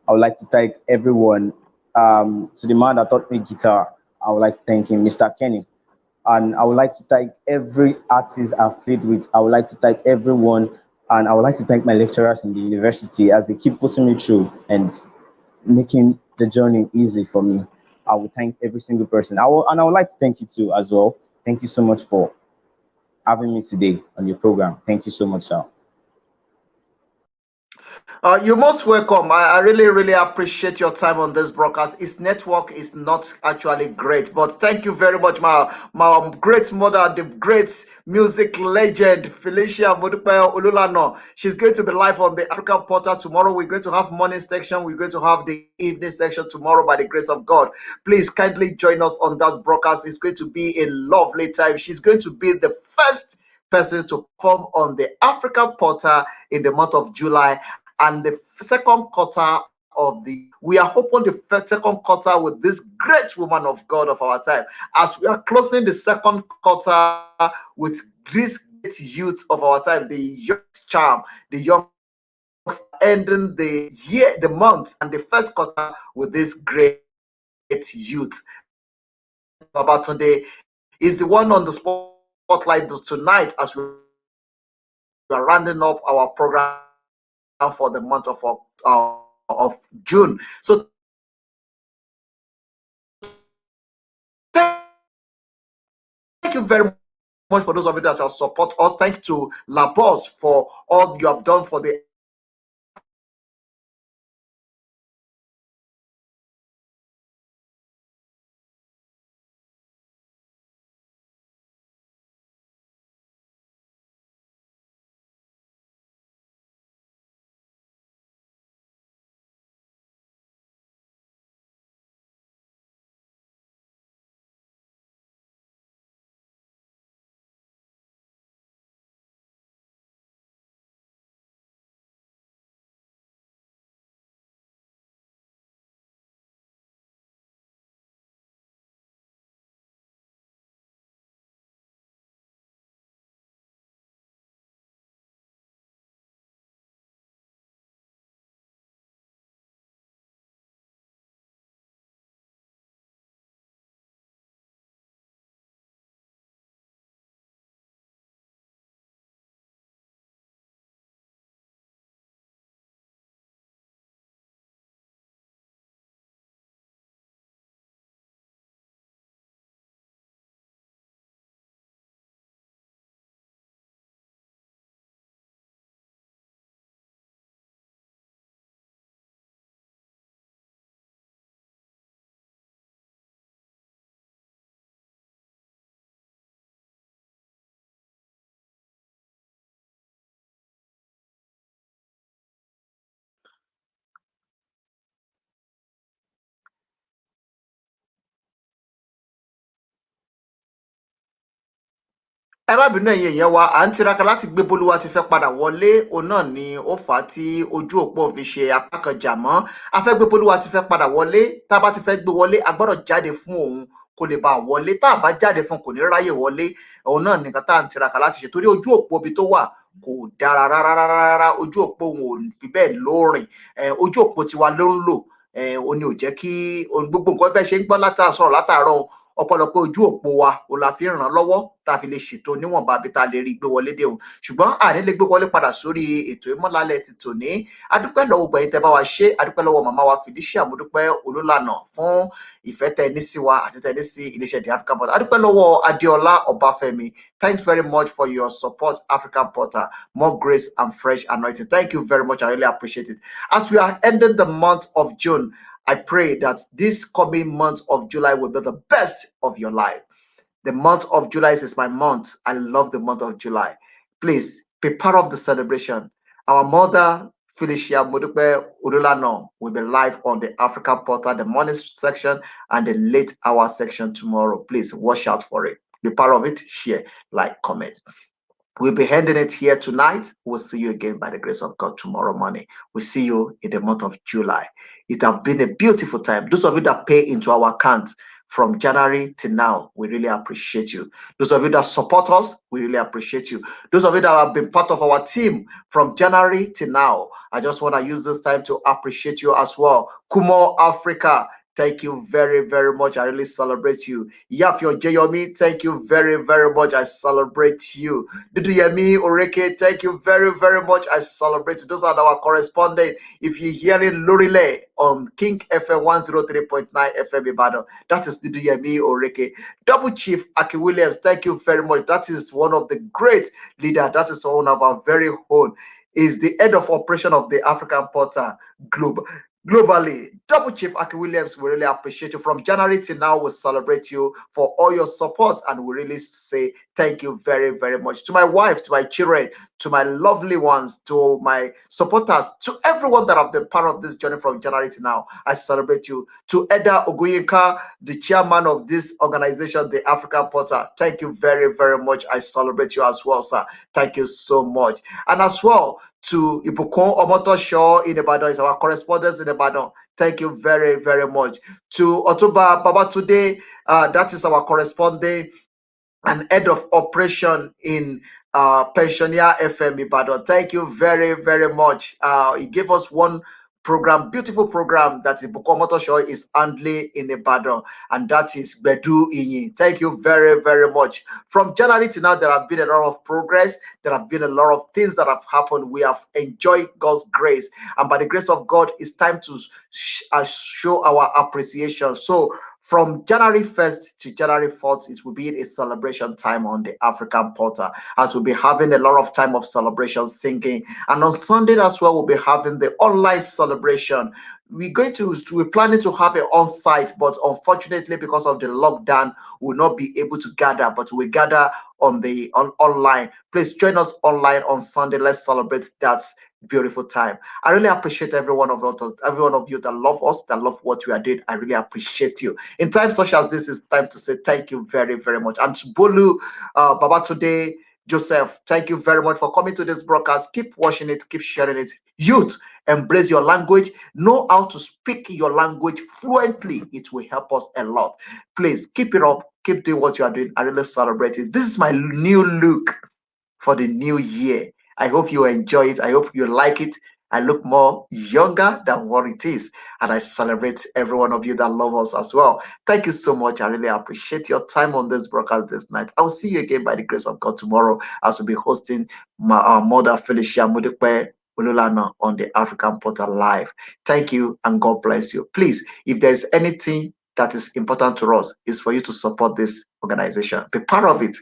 I would like to thank everyone. To the man that taught me guitar, I would like to thank him, Mr. Kenny. And I would like to thank every artist I've played with. I would like to thank everyone, and I would like to thank my lecturers in the university as they keep putting me through and making the journey easy for me. I would thank every single person. And I would like to thank you too as well. Thank you so much for having me today on your program. Thank you so much, sir. You're most welcome. I really, really appreciate your time on this broadcast. Its network is not actually great, but thank you very much, my great mother, the great music legend, Felicia Modupe Olulano. She's going to be live on the African Portal tomorrow. We're going to have morning section. We're going to have the evening section tomorrow by the grace of God. Please kindly join us on that broadcast. It's going to be a lovely time. She's going to be the first person to perform on the African Portal in the month of July, and the second quarter of the we are hoping the second quarter with this great woman of God of our time, as we are closing the second quarter with this great youth of our time, the young charm, the young ending the year, the month, and the first quarter with this great youth. About today is the one on the spotlight tonight as we are rounding up our program for the month of June. So thank you very much for those of you that have support us. Thank to La Boss for all you have done for the ẹ má bínú ẹ̀yin èèyàn wa à ń tiraka láti gbé bólúwa ti fẹ́ padà wọlé òun náà ni ó fà á tí ojú òpó fi ṣe apá kan jà mọ́ a fẹ́ gbé bólúwa ti fẹ́ padà wọlé tá a bá ti fẹ́ gbé wọlé a gbọ́dọ̀ jáde fún òun kó lè bá wọlé tá a bá jáde fún kò ní ráyè wọlé òun náà nìkan tá à ń tiraka láti ṣe torí ojú òpó ibi tó wà kò dára rárá ojú òpó òun ò fi bẹ́ẹ̀ lóòrìn ojú òpó tiwa ló ń lò ó ní ò jẹ́ kí gbogbo nǹkan bẹ́ẹ̀ ṣe ń gbọ́ sọ̀rọ̀ látàárọ̀ ọ̀pọ̀lọpọ̀ ojú òpó wa ò la fi ràn lọ́wọ́ tá a fi lè ṣètò níwọ̀nba bí tá a lè rí gbé wọlé dé òun ṣùgbọ́n àní lè gbé wọlé padà sórí ètò ìmọ̀lálẹ̀ ti tòní adúpẹ́ lọ́wọ́ gbẹ̀yìn tẹ́ bá wa ṣe adúpẹ́ lọ́wọ́ màmá wa Felicia àmúdúpẹ́ Olúlànà fún ìfẹ́ tẹ́ ní sí wa àti tẹ́ ní sí iléeṣẹ́ The African Portal adúpẹ́ lọ́wọ́ Adéọlá Ọbáfẹ́mi thanks very much for your support African Portal more grace and fresh anointing thank you very much I really appreciate it as we are ending the month of June I pray that this coming month of July will be the best of your life. The month of July is my month. I love the month of July. Please be part of the celebration. Our mother, Felicia Modupe Udulano, will be live on the African Portal, the morning section and the late hour section tomorrow. Please watch out for it. Be part of it, share, like, comment. We'll be ending it here tonight. We'll see you again by the grace of God tomorrow morning. We'll see you in the month of July. It has been a beautiful time. Those of you that pay into our account from January to now, we really appreciate you. Those of you that support us, we really appreciate you. Those of you that have been part of our team from January to now, I just want to use this time to appreciate you as well. Kumo Africa, thank you very, very much. I really celebrate you. Yafio Jeyomi, thank you very, very much. I celebrate you. Duduyemi Oreke, thank you very, very much. I celebrate you. Those are our correspondents. If you're hearing Lorile on King FM 103.9 FM Ibadan, that is Duduyemi Oreke. Double Chief Aki Williams, thank you very much. That is one of the great leaders. That is one of our very own. Is the head of operation of the African Portal globally. Double Chief Aki Williams, we really appreciate you. From January till now, we celebrate you for all your support and we really say thank you very, very much. To my wife, to my children, to my lovely ones, to my supporters, to everyone that have been part of this journey from January to now, I celebrate you. To Eda Oguyinka, the chairman of this organization, the African Portal, thank you very, very much. I celebrate you as well, sir. Thank you so much. And as well, to Ibukun Omotosho in Ibadan, is our correspondent in Ibadan. Thank you very, very much. To Otuba Babatunde, that is our correspondent and head of operation in Pensioner FM Ibadan. Thank you very, very much. He gave us one program, beautiful program that Ibukun Omotosho is handling in Ibadan, and that is Bedu Inyi. Thank you very, very much. From January to now, there have been a lot of progress. There have been a lot of things that have happened. We have enjoyed God's grace, and by the grace of God, it's time to show our appreciation. So from January 1st to January 4th, it will be a celebration time on the African Portal, as we'll be having a lot of time of celebration singing. And on Sunday as well, we'll be having the online celebration. We're planning to have it on site, but unfortunately, because of the lockdown, we'll not be able to gather, but we gather on online. Please join us online on Sunday. Let's celebrate that beautiful time. I really appreciate every one of you that love us, that love what we are doing. I really appreciate you. In times such as this, it's time to say thank you very, very much. And to Bolu, Babatunde, Joseph, thank you very much for coming to this broadcast. Keep watching it, keep sharing it. Youth, embrace your language. Know how to speak your language fluently. It will help us a lot. Please keep it up. Keep doing what you are doing. I really celebrate it. This is my new look for the new year. I hope you enjoy it. I hope you like it. I look more younger than what it is. And I celebrate every one of you that love us as well. Thank you so much. I really appreciate your time on this broadcast this night. I will see you again by the grace of God tomorrow as we'll be hosting our mother Felicia Mudekwe Ululana on the African Portal Live. Thank you and God bless you. Please, if there's anything that is important to us, is for you to support this organization. Be part of it.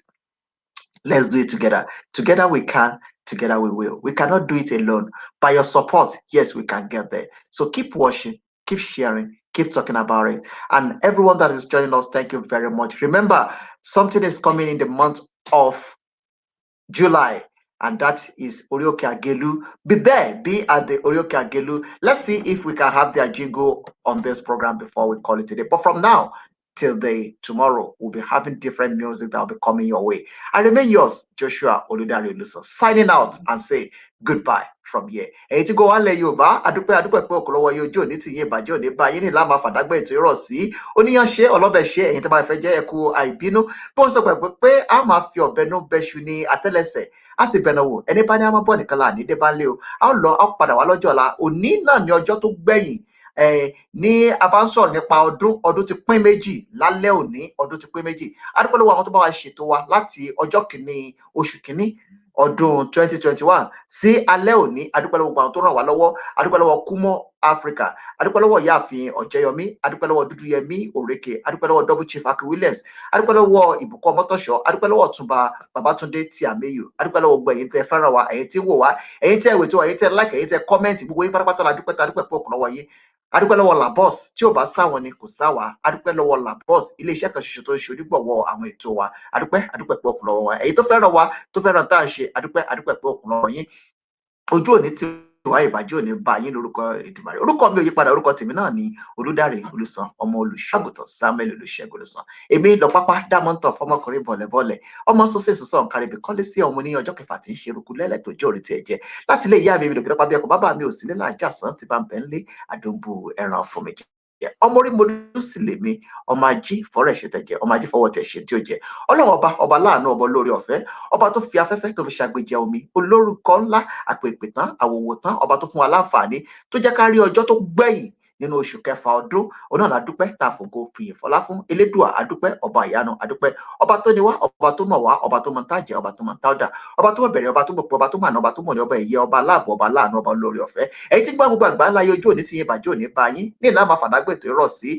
Let's do it together. Together we can, together we will. We cannot do it alone. By your support, yes, we can get there. So keep watching, keep sharing, keep talking about it. And everyone that is joining us, thank you very much. Remember, something is coming in the month of July, and that is Orioke Agelu. Be there, be at the Orioke Agelu. Let's see if we can have their jingle on this program before we call it today. But from now, till tomorrow, we'll be having different music that will be coming your way. I remain yours, Joshua Oludari Oluso, signing out and say goodbye from here. Èyí tí go wá lẹ Yorùbá, adúpẹ́ pé òkúlọ́wọ́ yóò jó ní tìyín ìbàjẹ́ òní bá yín ní ìlànà àfàdágbẹ́ ètò ìrọ̀ sí. Oníyàn ṣe ọlọ́bẹ̀ ṣe ẹ̀yin tó bá fẹ́ jẹ́ ẹkú àìbínú. Bí wọ́n sọ pé a máa fi ọ̀bẹ nú bẹ́ṣu ní àtẹ́lẹsẹ̀, a sì bẹ̀nà wò ẹni bá ní a máa bọ̀ nìkan là ní dé bá ń lé o. A ó lọ, a ó padà wá lọ́jọ́ ọ̀la. Òní náà ní ọjọ́ tó gbẹ̀yìn ní a bá ń sọ̀rọ̀ nípa ọdún ti pín méjì lálẹ́ òní, ọdún ti pín méjì. A dúpẹ́ lọ́wọ́ àwọn tó bá wa ṣètò wa láti ọjọ́ kìíní oṣù kìíní ọdún 2021 sí alẹ́ òní. A dúpẹ́ lọ́wọ́ gbogbo àwọn tó ràn wá lọ́wọ́. A dúpẹ́ lọ́wọ́ Kúmọ́ Africa, a dúpẹ́ lọ́wọ́ ìyáàfin Ọ̀jẹ́yọmí, a dúpẹ́ lọ́wọ́ Dúdúyẹmí Òrékè, a dúpẹ́ lọ́wọ́ Double Chief Aki Williams, a dúpẹ́ lọ́wọ́ Ìbùkún Ọmọ́tọ́ṣọ́, a dúpẹ́ lọ́wọ́ Ọ̀túnba Babátúndé Tíàméyù, a dúpẹ́ lọ́wọ́ gbogbo ẹ̀yin tẹ́ fẹ́ràn wa, ẹ̀yin tí wò wá, ẹ̀yin tẹ́ wètò, ẹ̀yin tẹ́ like, ẹ̀yin tẹ́ comment, gbogbo yín pátápátá la dúpẹ́, ta dúpẹ́ pé ọkùnrin lọ́wọ́ yín. A dúpẹ́ lọ́wọ́ Labos, tí ò bá sáwọn ni kò sáwà. A dúpẹ́ lọ́wọ́ Labos, iléeṣẹ́ kan ṣoṣo tó ń ṣe onígbọ̀wọ́ àwọn ètò wa. A dúpẹ́ pé ọkùnrin lọ́wọ́ wa. Ẹ̀yin tó fẹ́ràn wa, tó fẹ́ràn tá à ń ṣe, a dúpẹ́ pé ọkùnrin lọ́wọ́ yín. Ojú òní tí wá ìbàjẹ́ òní bá yín lórúkọ Èdùmàrè. Orúkọ mi ò yí padà, orúkọ tèmi náà ni Olúdáre Olùsàn, ọmọ olùṣọ́àgùtàn Samuel Olùṣègùn Olùsàn. Èmi lọ pápá dámọ́ntàn fọmọkùnrin bọ̀lẹ̀bọ̀lẹ̀, ọmọ sọ́sẹ̀ sọ́sọ́ nkárẹ̀bì kọ́lé sí ọmọ ní ọjọ́ kẹfà tí ń ṣe eruku lẹ́lẹ̀ tó jẹ́ orí ti ẹ̀jẹ̀. Láti ilé ìyá mi lòkè lọ́pàá bí ẹkùn bàbá mi ò sí nílẹ̀ àjàsán ti bá ń bẹ̀ ń lé àdúgbò ẹran fún mi jẹ. Ọmọ orí mo ló sì lè mi, ọmọ ají fọrọ ẹ̀ṣẹ̀ tẹ̀jẹ̀, ọmọ ají fọwọ́ tẹ̀ ṣe tí ó jẹ. Ọlọ́run ọba láàánú, ọba lórí ọ̀fẹ́, ọba tó fi afẹ́fẹ́ tó fi ṣàgbéjẹ omi, olórúkọ ńlá, àpèpè tán, àwòwò tán, ọba tó fún wa láǹfààní, tó jẹ́ ká rí ọjọ́ tó gbẹ̀yìn nínú oṣù kẹfà ọdún. Òun náà la dúpẹ́, tá a fògo fìyè fọlá fún Elédùà. Adúpẹ́ ọba ìyanu, adúpẹ́ ọba tó ní wá, ọba tó mọ̀ wá, ọba tó mọ̀ ń tàjẹ́, ọba tó mọ̀ ń tàdà, ọba tó mọ̀ bẹ̀rẹ̀, ọba tó mọ̀ pé, ọba tó mọ̀ àná, ọba tó mọ̀ ní, ọba ẹ̀yẹ, ọba aláàbò, ọba láàánú, ọba lórí ọ̀fẹ́. Ẹ̀yin tí gbọ́ gbogbo àgbà ńlá yóò ojú òní tí yín bàjẹ́ òní bá yín ní ìlànà àfàdágbé ètò ìrọ̀ sí.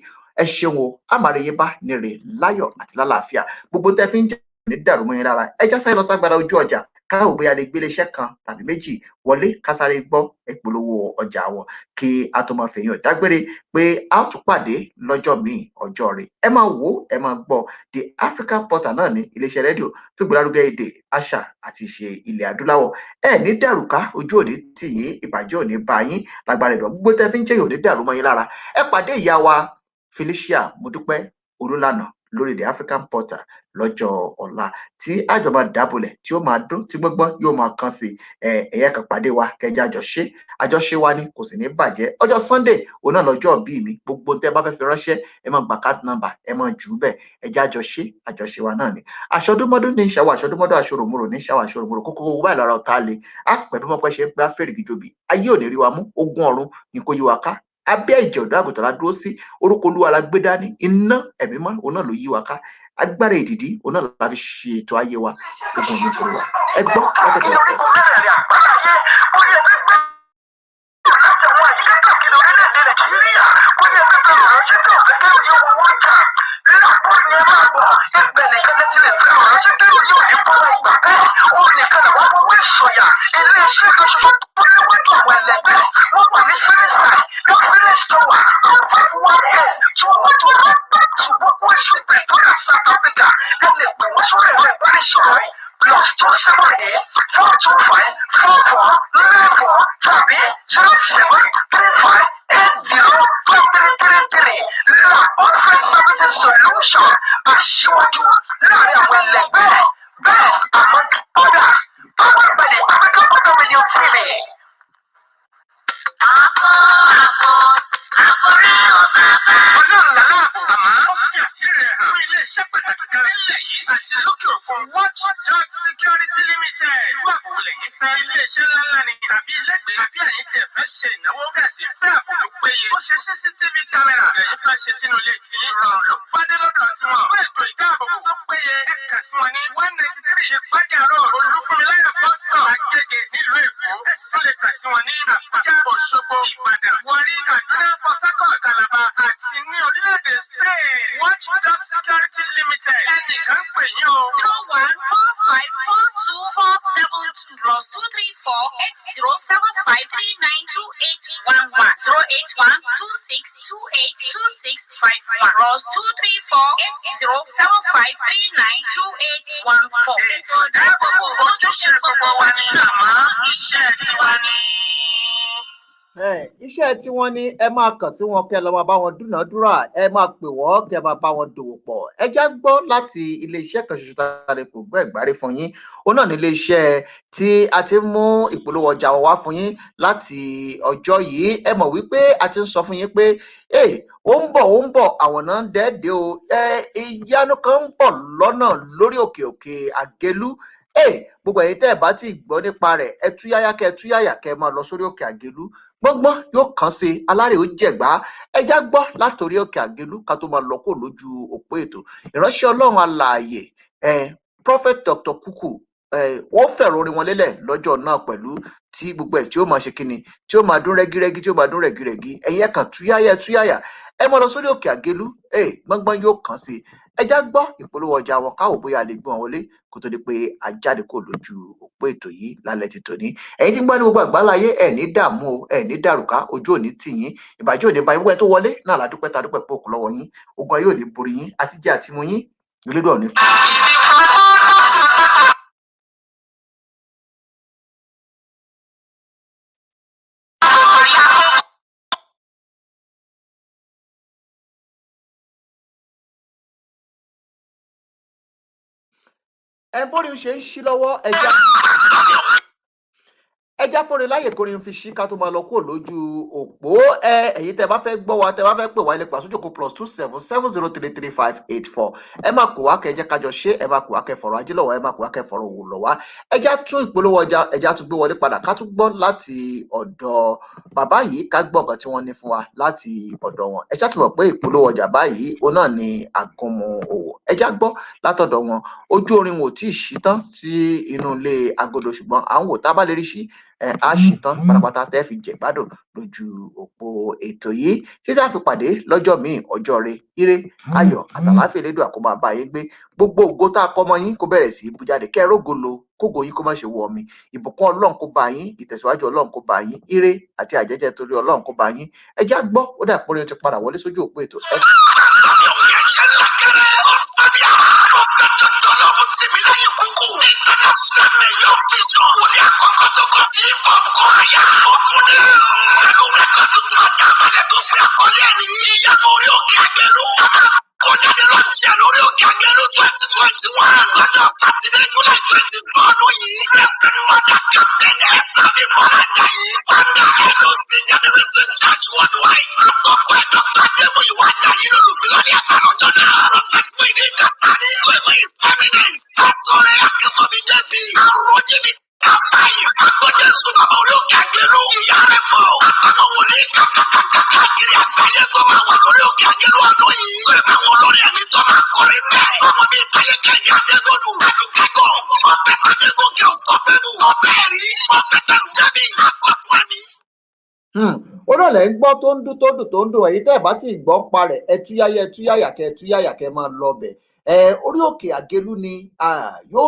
Ẹ ṣeun o, àmàrè yín bá nírè láyọ̀ àti lálàáfíà. Gbogbo tẹ́ fi ń jẹ́ ní dàrú mọ́ yín rárá. Ẹ já sáré lọ ságbára ojú ọjà, káwọ bóyá lè gbé iléeṣẹ́ kan tàbí méjì wọlé, ká sáré gbọ́ ìpolówó ọjà wọn kí a tó máa fèèyàn dágbére pé a ó tún pàdé lọ́jọ́ míì, ọjọ́ rẹ̀. Ẹ máa wò, ẹ máa gbọ́ The African Portal náà ní iléeṣẹ́ rédíò tó gbélárugẹ èdè, àṣà àti ìṣe ilẹ̀ adúláwọ̀. Ẹ ní dàrúká, ojú òní tì yín, ìbàjẹ́ òní bá yín lágbára ìdọ̀. Gbogbo tẹ́ fi ń jẹ́ òní dàrú mọ́ yín lára. Ẹ pàdé ìyá wa Felicia Modúpẹ́ Olúlànà lórí The African Portal lọ́jọ́ ọ̀la tí àjọba dábòlẹ̀ tí ó máa dún tí gbọ́ngbọ́n yóò máa kàn sí ẹ̀yẹ kan pàdé wa kẹjá àjọṣe wa ni kò sì ní bàjẹ́. Ọjọ́ Sunday òun náà lọ́jọ́ bí mi, gbogbo tẹ́ bá fẹ́ fi ránṣẹ́ ẹ máa gba card number, ẹ máa jù ú bẹ́ẹ̀, ẹjẹ́ àjọṣe wa náà ni. Aṣọdúnmọ́dún ní ìṣàwọ̀, aṣọdúnmọ́dún aṣọròmorò ní ìṣàwọ̀, aṣọròmorò kókó owó báyìí lára ọ̀tá le. Á pẹ́ bí wọ́n pẹ́ ṣe ń pẹ́ afẹ́rẹ́ gíjòbí, ayé ò ní rí wa mú, ogun ọ̀run ni kò yí wa ká. Abẹ́ ìjẹ́ ọ̀dọ́ àgùntàn la dúró sí, orúkọ Olúwa la gbé dání, iná ẹ̀mí mọ́ òun náà ló yí wa ká, agbára ìdìdí òun náà la fi ṣe ètò ayé wa, gbogbo ọ̀nà ìṣòro wa. Ẹ gbọ́ látọ̀dọ̀ ọ̀pọ̀. iṣẹ́ tí wọ́n ní ẹ máa kàn sí wọn kẹ́ lọ máa bá wọn dúnàádúrà ẹ máa pè wọ́n kẹ́ máa bá wọn dòwò pọ̀ ẹ já gbọ́ láti iléeṣẹ́ kan ṣoṣo tá a lè kò gbọ́ ẹ̀gbárí fún yín òun náà ní iléeṣẹ́ tí a ti ń mú ìpolówó ọjà wá fún yín láti ọjọ́ yìí ẹ mọ̀ wípé a ti ń sọ fún yín pé ó ń bọ̀ àwọn náà ń dẹ́ẹ̀dẹ́ o ìyanu kan ń bọ̀ lọ́nà lórí òkè Àgélú gbogbo ẹ̀yin tẹ́ ẹ̀ bá ti gbọ́ nípa rẹ̀ ẹ túyáyà kẹ́ máa lọ sórí òkè Àgélú gbọ́ngbọ́n yóò kàn sí alárè ó jẹ̀gbá ẹjá gbọ́ látòrí òkè Àgélú ká tó máa lọ kó lójú òpó ètò ìránṣẹ́ Ọlọ́run alààyè prophet Dr. Kuku wọ́n fẹ̀rọ orin wọn lélẹ̀ lọ́jọ́ náà pẹ̀lú tí gbogbo ẹ̀ tí ó máa ṣe kíni tí ó máa dún rẹ́gírẹ́gí tí ó máa dún rẹ́gírẹ́gí ẹ̀yin ẹ̀ kàn túyáyà ẹ máa lọ sórí òkè Àgélú gbọ́ngbọ́n yóò kàn sí ẹjá gbọ́ ìpolówó ọjà wọn káwọ bóyá lè gbọ́n wọlé kó tó di pé a jáde kó lójú òpó ètò yìí lálẹ́ ti tòní ẹ̀yin tí ń gbọ́ ní gbogbo àgbáláyé ẹ̀ ní dààmú o ẹ̀ ní dàrúkà ojú òní tì yín ìbàjẹ́ òní bá yín wẹ́ tó wọlé náà ládùúpẹ́ tàdúpẹ́ pé òkú lọ́wọ́ yín ogun ayé òní borí yín àti jẹ́ àtimú yín ìlédò òní fún ẹ bórí ṣe ń ṣí lọ́wọ́ ẹjá fúnni láyè kórin fi ṣí ká tó máa lọ kúrò lójú òpó ẹ̀yin tẹ́ bá fẹ́ gbọ́ wa tẹ́ bá fẹ́ pè wá ilé pàṣójòkó +2770335884 ẹ máa kó wá kẹ́ jẹ́ kájọ ṣe ẹ máa kó wá kẹ́ fọ̀rọ̀ ajé lọ́wọ́ ẹ máa kó wá kẹ́ fọ̀rọ̀ òwò lọ́wọ́ ẹjá tún ìpolówó ọjà ẹjá tún gbé wọlé padà ká tún gbọ́ láti ọ̀dọ̀ bàbá yìí ká gbọ́ nǹkan tí wọ́n ní fún wa láti ọ̀dọ̀ wọn ẹ ṣáà ti mọ̀ pé ìpolówó ọjà báyìí òun náà ni àgúnmu òwò ẹjá gbọ́ látọ̀dọ̀ wọn ojú orin wò tí ì ṣí tán sí inú ilé agodo ṣùgbọ́n à ń wò tá a bá lè rí sí a ṣetán pátápátá tẹ́ fi jẹ̀gbádùn lójú òpó ètò yìí títí a fi pàdé lọ́jọ́ míì ọjọ́ rẹ ire ayọ̀ àtàláfíà elédùn àkómọ àbá yín gbé gbogbo ògo tá a kọ́ ọmọ yín kó bẹ̀rẹ̀ sí í bú jáde kẹ́ ẹ rógo lo kógo yín kó má ṣe wọ omi ìbùkún Ọlọ́run kó bá yín ìtẹ̀síwájú Ọlọ́run kó bá yín ire àti àjẹjẹ torí Ọlọ́run kó bá yín ẹ já gbọ́ ó dà pé orin ti padà wọlé sójú òpó ètò Kọjáde lọ́jọ́ lórí òkè Àgélú 2021 lọ́jọ́ Sátidé July 24 ọdún yìí. Reverend Mother Captain Esther Bímbọ́lá Ajayi, founder LOC Generation Church Worldwide. Àtọ́kọ̀ ẹ̀ Dr. Adémúyìwá Ajayi lólùfilọ́lẹ̀ àgbàlọ́jọ́ náà. Prophet Wíìdì Kasani, Wémọ̀ Ìsẹ́mínẹ̀sì, Sásọ̀rẹ́ Akẹ́kọ̀ọ́bí Jẹ́bi, Àròjìbí Kàfáyì, Àgbọ̀jẹ́sùn bàbá orí òkè Àgélú, ìyá rẹ̀ mọ̀, àtàwọn wòlíì kàkàkiri àgbáyé tó máa wà lórí òkè Àgélú ọdún yìí. Pẹ̀lú àwọn olórí ẹ̀mí tó máa kọrin mẹ́. Ọmọ bíi Táyé Kẹ́hìndé Adégbòdù, Adúkẹ́kọ̀, Ọ̀pẹ̀ Adégòkè Ọ̀sọ́pẹ́bù, Ọ̀pẹ̀ Ẹ̀rí, Ọ̀pẹ̀ Tẹ̀síjẹ́bì, Àkọ́tún ẹ̀mí. ó náà lẹ́ ń gbọ́ tó ń dún tó ń dùn ẹ̀yin tẹ́ ẹ̀ bá ti gbọ́ pa rẹ̀ ẹ túyáyà kẹ́ máa lọ bẹ̀ orí òkè Àgélú ni yóò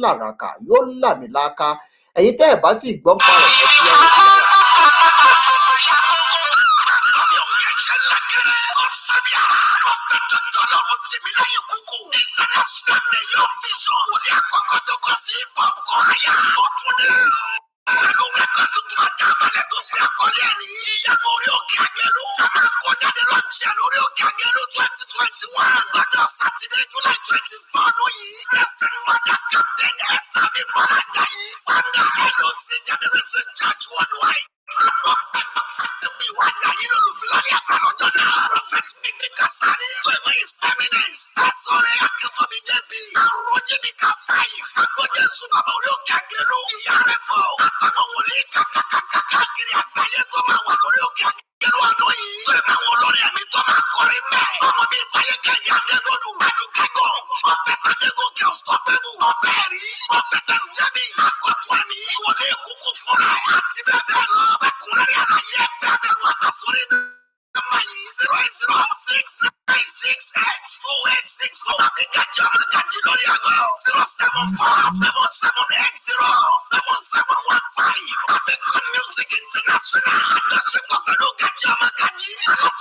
làràkà yóò làmìlaka ẹ̀yin tẹ́ ẹ̀ bá ti gbọ́ pa rẹ̀ ẹ túyáyà. Lọ́jọ́ Sátidé July 24 ọdún yìí, Reverend Mother Captain Esther Bímbọ́lá Ajayi, founder LOC Generation Church Worldwide. Ìwà Ajayi lólùfilọ́lẹ̀ àgbàlọ́jọ́ náà. Prophet Wíìdì Kasani, Wémọ̀ Ìsẹ́mínẹ̀sì, Sásọ̀rẹ́ Akẹ́kọ̀ọ́bí Jẹ́bi, Àròjìbí Kàfáyì, Àgbọ̀jẹ́sùn bàbá orí òkè Àgélú, ìyá rẹ̀ mọ̀, àtàwọn wòlíì kàkàkiri àgbáyé tó máa wà lórí òkè Àgélú ọdún yìí. Pẹ̀lú àwọn olórí ẹ̀mí tó máa kọrin mẹ́. Ọmọ bíi Táyé Kẹ́hìndé Adégbòdù, Adúkẹ́kọ̀, Ọ̀pẹ̀ Adégòkè Ọ̀sọ́pẹ́bù, Ọ̀pẹ̀ Ẹ̀rí, Ọ̀pẹ̀ Tẹ̀síjẹ́bì, Àkọ́tún ẹ̀mí, Wòlíì Kúkú fúnra ẹ̀ àti bẹ́ẹ̀ bẹ́ẹ̀ lọ. Ẹ̀kúnrẹ́rẹ́ àlàyé ẹgbẹ́ abẹ́rù àtàsórí nọ́mbà yìí 08069682864 àbí gàjí ọmọ gàjí lórí àgọ́ 07477807715 àbí Good Music International àjọṣepọ̀ pẹ̀lú gàjí ọmọ gàjí.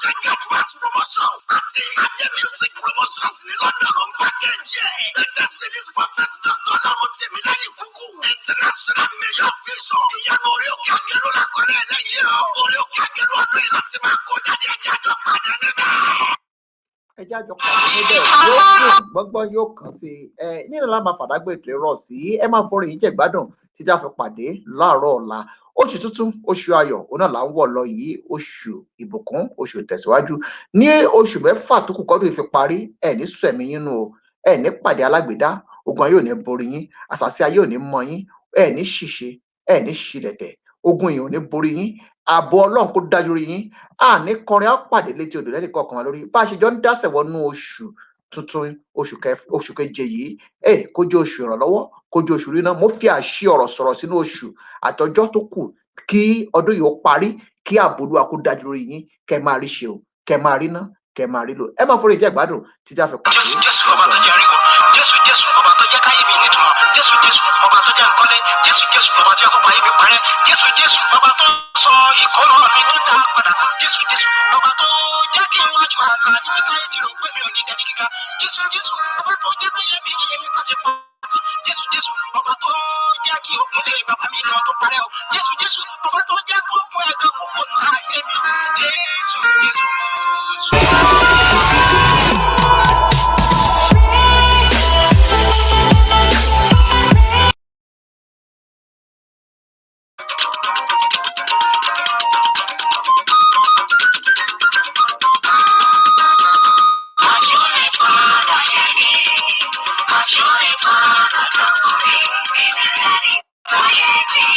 Check Advance Promotions àti Ajé Music Promotions ní London ló ń package ẹ̀. Latest release prophet Dr. Ọlámútìmí lẹ́yìn kúkú. International mayor vision. Ìyanu orí òkè Akẹ́rù lákọ́lé eléyìí o. Orí òkè Akẹ́rù ọdún yìí láti máa kó jáde ẹ̀jẹ̀ àjọ pàdé níbẹ̀. ẹjẹ àjọ pàdé níbẹ̀ yóò gbọ́ngbọ́n yóò kàn sí nínú lámà fàdágbé ètò ìrọ̀ sí ẹ máa forin yìí jẹ́ gbádùn títí a fi pàdé láàárọ̀ ọ̀la oṣù tuntun oṣù ayọ̀ òun náà là ń wọ̀ lọ yìí oṣù ìbùkún oṣù ìtẹ̀síwájú ní oṣù mẹ́fà tó kù kọ́dún ìfi parí ẹ̀ ní sẹ̀mí yín nù o ẹ̀ ní pàdé alágbèdá ogun ayé ò ní borí yín àṣàṣì ayé ò ní mọ yín ẹ̀ ní ṣìṣe ẹ̀ ní ṣìlẹ̀tẹ̀ ogun yìí ò ní borí yín ààbò Ọlọ́run kó dájú rí yín àní kọrin á pàdé létí odò lẹ́nì kọ̀ọ̀kan lórí bá a ṣe jọ ń dásẹ̀ wọnú oṣù tuntun oṣù keje yìí kó jẹ́ oṣù ìrànlọ́wọ́ kó jẹ́ oṣù ríná mo fi àṣì ọ̀rọ̀ sọ̀rọ̀ sínú oṣù àtọjọ́ tó kù kí ọdún yìí ó parí kí ààbò Olúwa kó dájú rí yín kẹ́ máa rí ṣe o kẹ́ máa rí ná kẹ́ máa rí lò ẹ máa forí ìjẹ́ ìgbádùn títí a fi pàdé. Jésù ọba tó jẹ́ ríro Jésù ọba tó jẹ́ káyé mi nítumọ̀ Jésù ọba tó jẹ́ nkọ́lé Jésù ọba tó jẹ́ kó báyé mi parẹ́ Jésù ọba tó sọ ìkólọ mi tó dá padà Jésù ọba tó jẹ́ kí n wájú àlá níbi táyé tí ló ń pè mí ò ní dẹni gíga Jésù ọba tó jẹ́ káyé mi èmi kò ti pọ̀ Jésù ọba tó jẹ́ kí òkèlè bàbá mi lọ tó parẹ́ o Jésù ọba tó jẹ́ kó kún ẹ̀gbẹ́ kókó náà ayé mi Jésù.